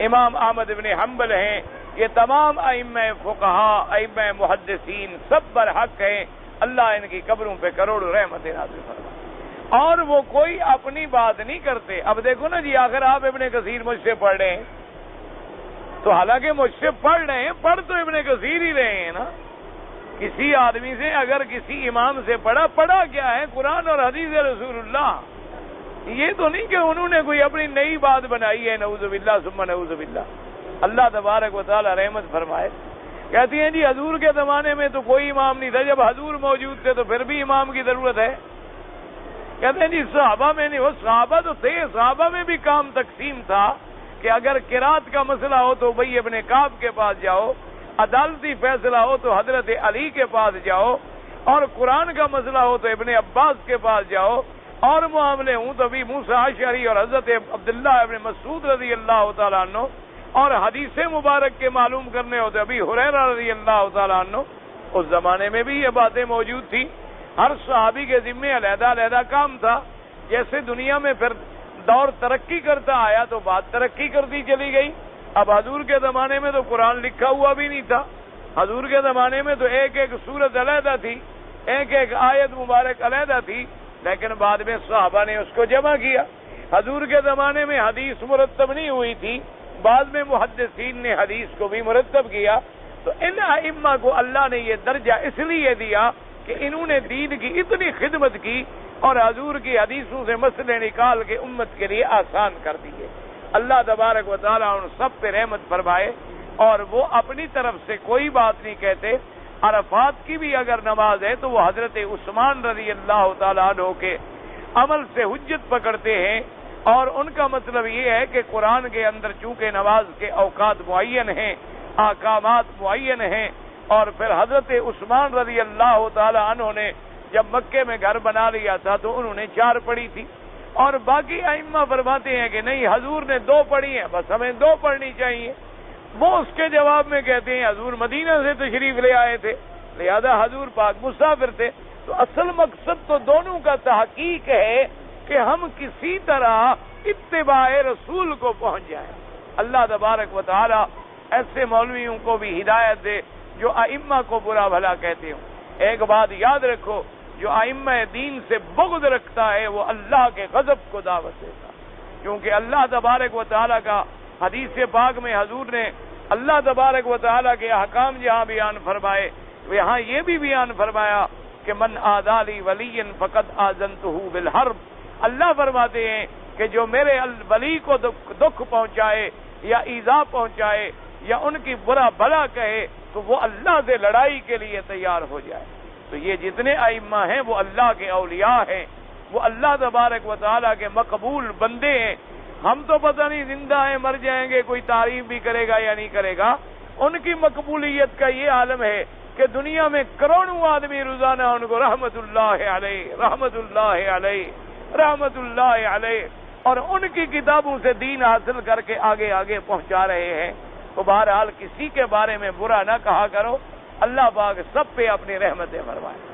امام احمد بن حنبل ہیں، یہ تمام ائمہ فقہا، ائمہ محدثین سب برحق ہیں۔ اللہ ان کی قبروں پہ کروڑوں رحمت نازل فرمائے۔ اور وہ کوئی اپنی بات نہیں کرتے۔ اب دیکھو نا جی، آخر آپ ابن کثیر مجھ سے پڑھ رہے ہیں تو حالانکہ مجھ سے پڑھ رہے ہیں، پڑھ تو ابن کثیر ہی رہے ہیں نا۔ کسی آدمی سے اگر کسی امام سے پڑھا کیا ہے؟ قرآن اور حدیث رسول اللہ۔ یہ تو نہیں کہ انہوں نے کوئی اپنی نئی بات بنائی ہے، نعوذ باللہ ثم نعوذ باللہ۔ اللہ تبارک و تعالی رحمت فرمائے۔ کہتی ہیں جی حضور کے زمانے میں تو کوئی امام نہیں تھا، جب حضور موجود تھے تو پھر بھی امام کی ضرورت ہے۔ کہتے ہیں جی صحابہ میں نہیں، وہ صحابہ تو تھے، صحابہ میں بھی کام تقسیم تھا کہ اگر قرات کا مسئلہ ہو تو ابی ابن کعب کے پاس جاؤ، عدالتی فیصلہ ہو تو حضرت علی کے پاس جاؤ، اور قرآن کا مسئلہ ہو تو ابن عباس کے پاس جاؤ، اور معاملے ہوں تو ابھی موسیٰ اشعری اور حضرت عبداللہ ابن مسعود رضی اللہ تعالیٰ عنہ، اور حدیث مبارک کے معلوم کرنے ہوتے ابھی ہریرہ رضی اللہ تعالیٰ عنہ۔ اس زمانے میں بھی یہ باتیں موجود تھیں۔ ہر صحابی کے ذمے علیحدہ علیحدہ کام تھا۔ جیسے دنیا میں پھر دور ترقی کرتا آیا تو بات ترقی کرتی چلی گئی۔ اب حضور کے زمانے میں تو قرآن لکھا ہوا بھی نہیں تھا۔ حضور کے زمانے میں تو ایک ایک سورت علیحدہ تھی، ایک ایک آیت مبارک علیحدہ تھی، لیکن بعد میں صحابہ نے اس کو جمع کیا۔ حضور کے زمانے میں حدیث مرتب نہیں ہوئی تھی، بعد میں محدثین نے حدیث کو بھی مرتب کیا۔ تو ان ائمہ کو اللہ نے یہ درجہ اس لیے دیا کہ انہوں نے دین کی اتنی خدمت کی اور حضور کی حدیثوں سے مسئلے نکال کے امت کے لیے آسان کر دیے۔ اللہ تبارک و تعالیٰ ان سب پہ رحمت فرمائے۔ اور وہ اپنی طرف سے کوئی بات نہیں کہتے۔ عرفات کی بھی اگر نماز ہے تو وہ حضرت عثمان رضی اللہ تعالیٰ عنہ کے عمل سے حجت پکڑتے ہیں، اور ان کا مطلب یہ ہے کہ قرآن کے اندر چونکہ نماز کے اوقات معین ہیں، احکامات معین ہیں، اور پھر حضرت عثمان رضی اللہ تعالیٰ عنہ نے جب مکے میں گھر بنا لیا تھا تو انہوں نے 4 پڑھی تھی، اور باقی ائمہ فرماتے ہیں کہ نہیں حضور نے 2 پڑھی ہیں، بس ہمیں 2 پڑھنی چاہیے۔ وہ اس کے جواب میں کہتے ہیں حضور مدینہ سے تشریف لے آئے تھے، لہذا حضور پاک مسافر تھے۔ تو اصل مقصد تو دونوں کا تحقیق ہے کہ ہم کسی طرح اتباع رسول کو پہنچ جائیں۔ اللہ تبارک و تعالی ایسے مولویوں کو بھی ہدایت دے جو ائمہ کو برا بھلا کہتے ہوں۔ ایک بات یاد رکھو، جو ائمہ دین سے بغض رکھتا ہے وہ اللہ کے غضب کو دعوت دیتا ہے، کیونکہ اللہ تبارک و تعالی کا حدیث پاک میں حضور نے اللہ تبارک و تعالی کے احکام جہاں بیان فرمائے، یہاں یہ بھی بیان فرمایا کہ من عادی لی ولی فقد آذنتہ بالحرب۔ اللہ فرماتے ہیں کہ جو میرے ولی کو دکھ پہنچائے یا ایذا پہنچائے یا ان کی برا بھلا کہے تو وہ اللہ سے لڑائی کے لیے تیار ہو جائے۔ تو یہ جتنے ائمہ ہیں وہ اللہ کے اولیاء ہیں، وہ اللہ تبارک و تعالیٰ کے مقبول بندے ہیں۔ ہم تو پتہ نہیں زندہ ہیں مر جائیں گے، کوئی تعریف بھی کرے گا یا نہیں کرے گا۔ ان کی مقبولیت کا یہ عالم ہے کہ دنیا میں کروڑوں آدمی روزانہ ان کو رحمت اللہ علیہ رحمت اللہ علیہ رحمت اللہ علیہ اور ان کی کتابوں سے دین حاصل کر کے آگے آگے پہنچا رہے ہیں۔ تو بہرحال کسی کے بارے میں برا نہ کہا کرو، اللہ پاک سب پہ اپنی رحمتیں فرمائے۔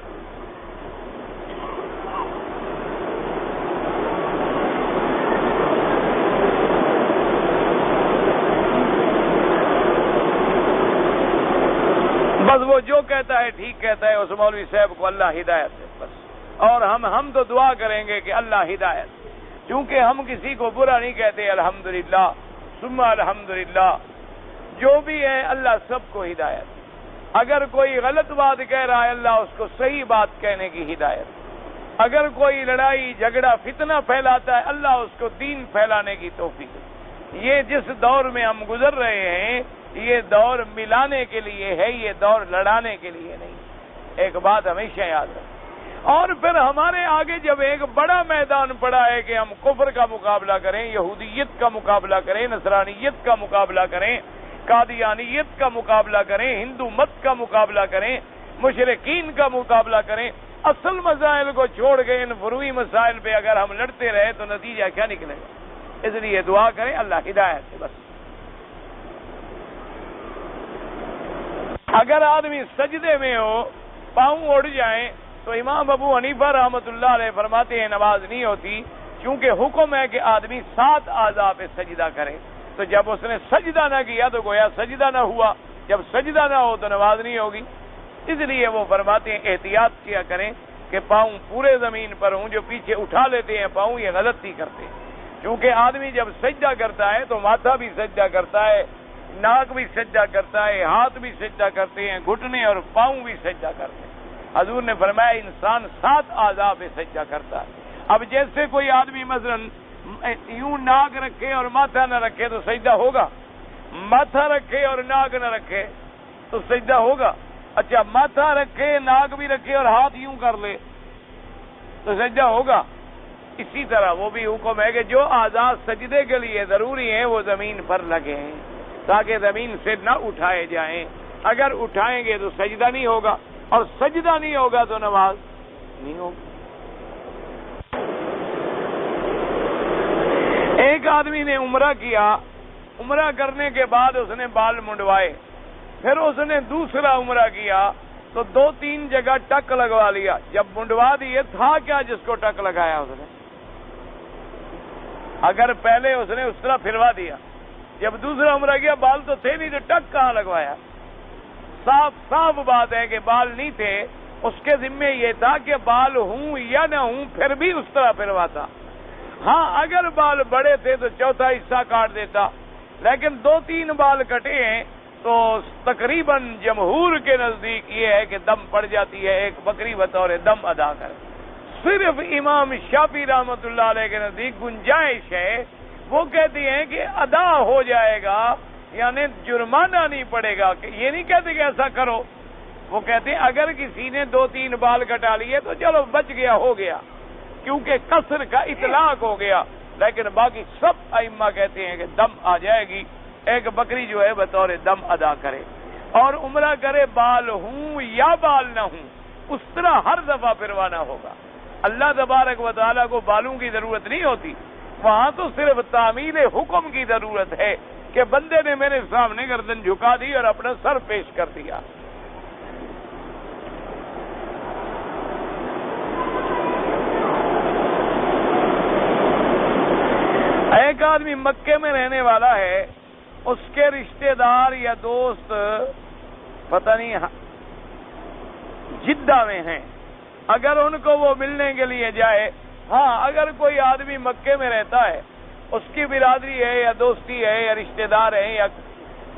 بس وہ جو کہتا ہے ٹھیک کہتا ہے، اس مولوی صاحب کو اللہ ہدایت دے بس، اور ہم تو دعا کریں گے کہ اللہ ہدایت، کیونکہ ہم کسی کو برا نہیں کہتے۔ الحمدللہ ثم الحمدللہ، جو بھی ہے اللہ سب کو ہدایت۔ اگر کوئی غلط بات کہہ رہا ہے اللہ اس کو صحیح بات کہنے کی ہدایت۔ اگر کوئی لڑائی جھگڑا فتنہ پھیلاتا ہے اللہ اس کو دین پھیلانے کی توفیق۔ یہ جس دور میں ہم گزر رہے ہیں یہ دور ملانے کے لیے ہے، یہ دور لڑانے کے لیے نہیں۔ ایک بات ہمیشہ یاد رکھیں۔ اور پھر ہمارے آگے جب ایک بڑا میدان پڑا ہے کہ ہم کفر کا مقابلہ کریں، یہودیت کا مقابلہ کریں، نصرانیت کا مقابلہ کریں، قادیانیت کا مقابلہ کریں، ہندو مت کا مقابلہ کریں، مشرکین کا مقابلہ کریں، اصل مسائل کو چھوڑ کے ان فروعی مسائل پہ اگر ہم لڑتے رہے تو نتیجہ کیا نکلے گا؟ اس لیے دعا کریں اللہ ہدایت سے۔ بس اگر آدمی سجدے میں ہو، پاؤں اڑ جائیں، تو امام ابو حنیفہ رحمۃ اللہ علیہ فرماتے ہیں نماز نہیں ہوتی، کیونکہ حکم ہے کہ آدمی 7 اعضاء پہ سجدہ کرے۔ تو جب اس نے سجدہ نہ کیا تو گویا سجدہ نہ ہوا، جب سجدہ نہ ہو تو نماز نہیں ہوگی۔ اس لیے وہ فرماتے ہیں احتیاط کیا کریں کہ پاؤں پورے زمین پر ہوں، جو پیچھے اٹھا لیتے ہیں پاؤں یہ غلطی کرتے ہیں، کیونکہ آدمی جب سجدہ کرتا ہے تو ماتھا بھی سجدہ کرتا ہے، ناک بھی سجدہ کرتا ہے، ہاتھ بھی سجدہ کرتے ہیں، گھٹنے اور پاؤں بھی سجدہ کرتے ہیں۔ حضور نے فرمایا انسان 7 اعضاء پہ سجدہ کرتا ہے۔ اب جیسے کوئی آدمی مثلا یوں ناک رکھے اور ماتھا نہ رکھے تو سجدہ ہوگا، ماتھا رکھے اور ناک نہ رکھے تو سجدہ ہوگا۔ اچھا ماتھا رکھے، ناک بھی رکھے اور ہاتھ یوں کر لے تو سجدہ ہوگا۔ اسی طرح وہ بھی حکم ہے کہ جو اعضاء سجدے کے لیے ضروری ہیں وہ زمین پر لگیں تاکہ زمین سے نہ اٹھائے جائیں۔ اگر اٹھائیں گے تو سجدہ نہیں ہوگا، اور سجدہ نہیں ہوگا تو نماز نہیں ہوگی۔ ایک آدمی نے عمرہ کیا، عمرہ کرنے کے بعد اس نے بال منڈوائے، پھر اس نے دوسرا عمرہ کیا تو 2-3 جگہ ٹک لگوا لیا۔ جب منڈوا دیے تھا کیا جس کو ٹک لگایا اس نے؟ اگر پہلے اس نے اس طرح پھروا دیا، جب دوسرا عمرہ کیا بال تو تھے نہیں تو ٹک کہاں لگوایا؟ صاف صاف بات ہے کہ بال نہیں تھے، اس کے ذمے یہ تھا کہ بال ہوں یا نہ ہوں پھر بھی اس طرح پھرواتا۔ ہاں اگر بال بڑے تھے تو چوتھا حصہ کاٹ دیتا، لیکن 2-3 بال کٹے ہیں تو تقریباً جمہور کے نزدیک یہ ہے کہ دم پڑ جاتی ہے، ایک بکری بطور دم ادا کر۔ صرف امام شافعی رحمۃ اللہ علیہ کے نزدیک گنجائش ہے، وہ کہتے ہیں کہ ادا ہو جائے گا، یعنی جرمانہ نہیں پڑے گا، کہ یہ نہیں کہتے کہ ایسا کرو، وہ کہتے ہیں اگر کسی نے 2-3 بال کٹا لیے تو چلو بچ گیا، ہو گیا، کیونکہ قصر کا اطلاق ہو گیا، لیکن باقی سب ائمہ کہتے ہیں کہ دم آ جائے گی، ایک بکری جو ہے بطور دم ادا کرے اور عمرہ کرے، بال ہوں یا بال نہ ہوں اس طرح ہر دفعہ پھروانا ہوگا۔ اللہ تبارک و تعالیٰ کو بالوں کی ضرورت نہیں ہوتی، وہاں تو صرف تعمیل حکم کی ضرورت ہے کہ بندے نے میرے سامنے گردن جھکا دی اور اپنا سر پیش کر دیا۔ ایک آدمی مکے میں رہنے والا ہے، اس کے رشتہ دار یا دوست پتہ نہیں جدہ میں ہیں، اگر ان کو وہ ملنے کے لیے جائے، ہاں اگر کوئی آدمی مکے میں رہتا ہے، اس کی برادری ہے یا دوستی ہے یا رشتہ دار ہے یا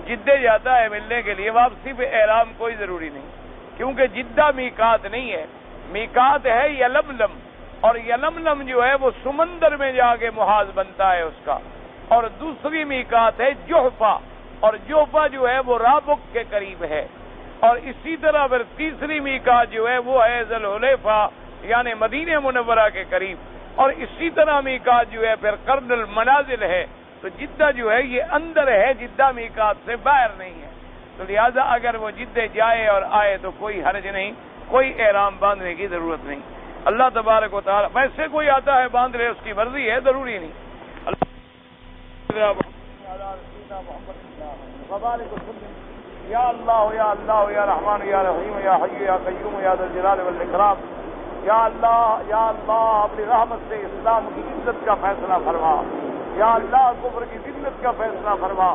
جدے جاتا ہے ملنے کے لیے، واپسی پہ احرام کوئی ضروری نہیں، کیونکہ جدہ میقات نہیں ہے، میقات ہے یلملم، اور یلملم جو ہے وہ سمندر میں جا کے محاذ بنتا ہے اس کا، اور دوسری میقات ہے جوحفہ، اور جوحفہ جو ہے وہ رابق کے قریب ہے، اور اسی طرح پھر تیسری میقات جو ہے وہ ہے ذوالحلیفہ یعنی مدینہ منورہ کے قریب، اور اسی طرح میقات جو ہے پھر قرن المنازل ہے۔ تو جدہ جو ہے یہ اندر ہے، جدہ میقات سے باہر نہیں ہے، تو لہذا اگر وہ جدہ جائے اور آئے تو کوئی حرج نہیں، کوئی احرام باندھنے کی ضرورت نہیں۔ اللہ تبارک و تعالی ویسے کوئی آتا ہے باندھ لے، اس کی مرضی ہے، ضروری نہیں۔ یا اللہ یا اللہ یا رحمان یا رحیم یا حی یا قیوم یا ذی الجلال والاکرام، یا اللہ اپنی رحمت سے اسلام کی عزت کا فیصلہ فرما، یا اللہ کفر کی ذلت کا فیصلہ فرما،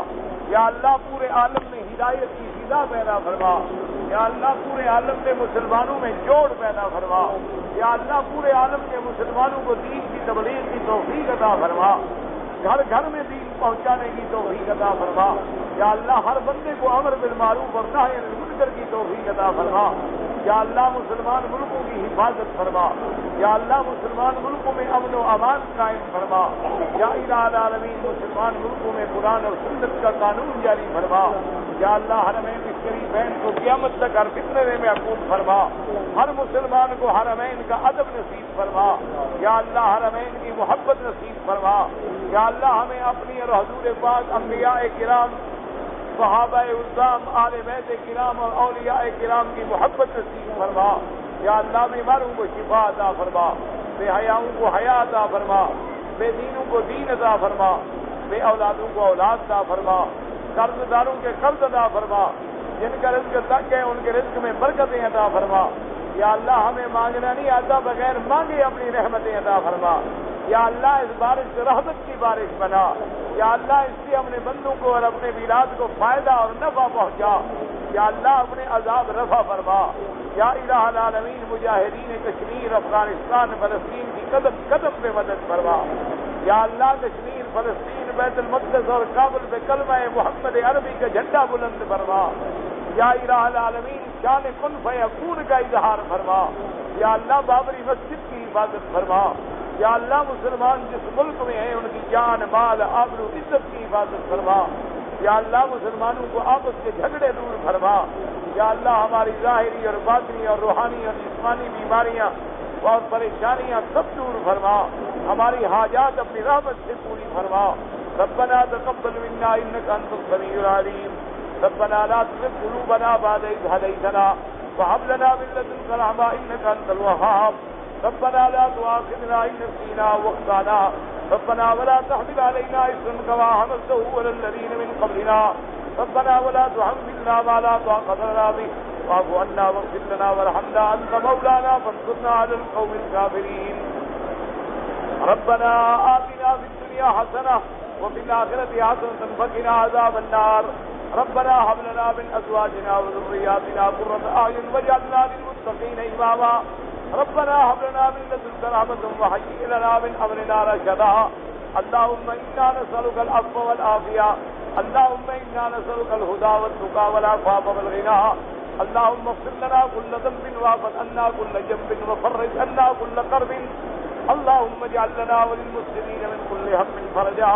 یا اللہ پورے عالم میں ہدایت کی فضا پیدا فرما، یا اللہ پورے عالم میں مسلمانوں میں جوڑ پیدا فرما، یا اللہ پورے عالم میں مسلمانوں کو دین کی تبلیغ کی توفیق عطا فرما، گھر گھر میں دین پہنچانے کی توفیق عطا فرما، یا اللہ ہر بندے کو امر بالمعروف اور نہی عن المنکر کی توفیق عطا فرما، یا اللہ مسلمان ملکوں کی حفاظت فرما، یا اللہ مسلمان ملکوں میں امن و امان قائم فرما، یا الہ العالمین مسلمان ملکوں میں قرآن اور سنت کا قانون جاری فرما، یا اللہ حرمین شریفین کو قیامت تک ہر فتنے میں محفوظ فرما، ہر مسلمان کو حرمین کا ادب نصیب فرما، یا اللہ حرمین کی محبت نصیب فرما، یا اللہ ہمیں اپنی اور حضور پاک انبیاء کرام، صحابہ اعظام، آل بیت کرام اور اولیاء کرام کی محبت نصیب فرما، یا اللہ بیماروں کو شفا عطا فرما، بے حیاؤں کو حیا عطا فرما، بے دینوں کو دین عطا فرما، بے اولادوں کو اولاد عطا فرما، قرض داروں کے قرض عطا فرما، جن کا رزق تنگ ہے ان کے رزق میں برکتیں عطا فرما، یا اللہ ہمیں مانگنا نہیں آتا، بغیر مانگے اپنی رحمتیں عطا فرما، یا اللہ اس بارش سے رحمت کی بارش بنا، یا اللہ اس سے اپنے بندوں کو اور اپنے میلاد کو فائدہ اور نفع پہنچا، یا اللہ اپنے عذاب رفع فرما، یا الہ العالمین مجاہدین کشمیر، افغانستان، فلسطین کی قدم قدم پہ مدد فرما، یا اللہ کشمیر، فلسطین، بیت المقدس اور کابل پہ کلمہ محمد عربی کا جھنڈا بلند فرما، یا الہ العالمین شان کن فیکون کا اظہار فرما، یا اللہ بابری مسجد کی حفاظت فرما، یا اللہ مسلمان جس ملک میں ہیں ان کی جان، مال، آبرو، عزت کی حفاظت فرما، یا اللہ مسلمانوں کو آپس کے جھگڑے دور فرما، یا اللہ ہماری ظاہری اور باطنی اور روحانی اور جسمانی بیماریاں اور پریشانیاں سب دور فرما، ہماری حاجات اپنی رحمت سے پوری فرما، ربنا تقبل منا انك انت السميع العليم، ربنا لا تزغ قلوبنا بعد إذ هديتنا وهب لنا من لدنك رحمة انك انت الوهاب، ربنا لا تؤاخذنا ان نسينا واخطأنا، ربنا ولا تحمل علينا إصرا كما حملته على الذين من قبلنا، ربنا ولا تحملنا ما لا طاقة لنا به، واعف عنا واغفر لنا وارحمنا أنت مولانا فانصرنا على القوم الكافرين، ربنا آتنا في الدنيا حسنة وفي الآخرة حسنة وقنا عذاب النار، ربنا هب لنا من أزواجنا وذرياتنا قرة أعين واجعلنا للمتقين إماما، ربنا هب لنا من لدنك رحمة وهيئ لنا من أمرنا رشدا، اللهم إنا نسألك العفو والعافية، اللهم إنا نسألك الهدى والتقى والعفاف والغنى، اللهم اغفر لنا كل ذنب واعف عنا كل جنب وفرج عنا كل كرب، اللهم اجعل لنا وللمسلمين من كل هم فرجا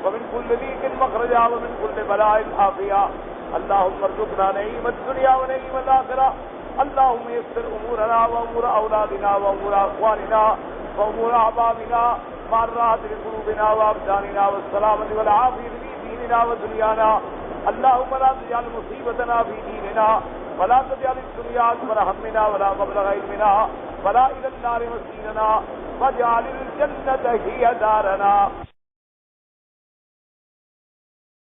ومن كل ضيق مخرجا ومن كل بلاء عافية، اللهم ارزقنا نعيم الدنيا ونعيم الآخرة، اللهم يسر أمورنا وأمور أولادنا وأمور أخواننا وأمور أحبابنا مع الراحة لقلوبنا وأبداننا والسلامة والعافية في ديننا ودنيانا، اللهم لا تجعل مصيبتنا في ديننا ولا تجعل الدنيا أكبر همنا ولا مبلغ علمنا ولا إلى النار مصيرنا واجعل الجنة هي دارنا.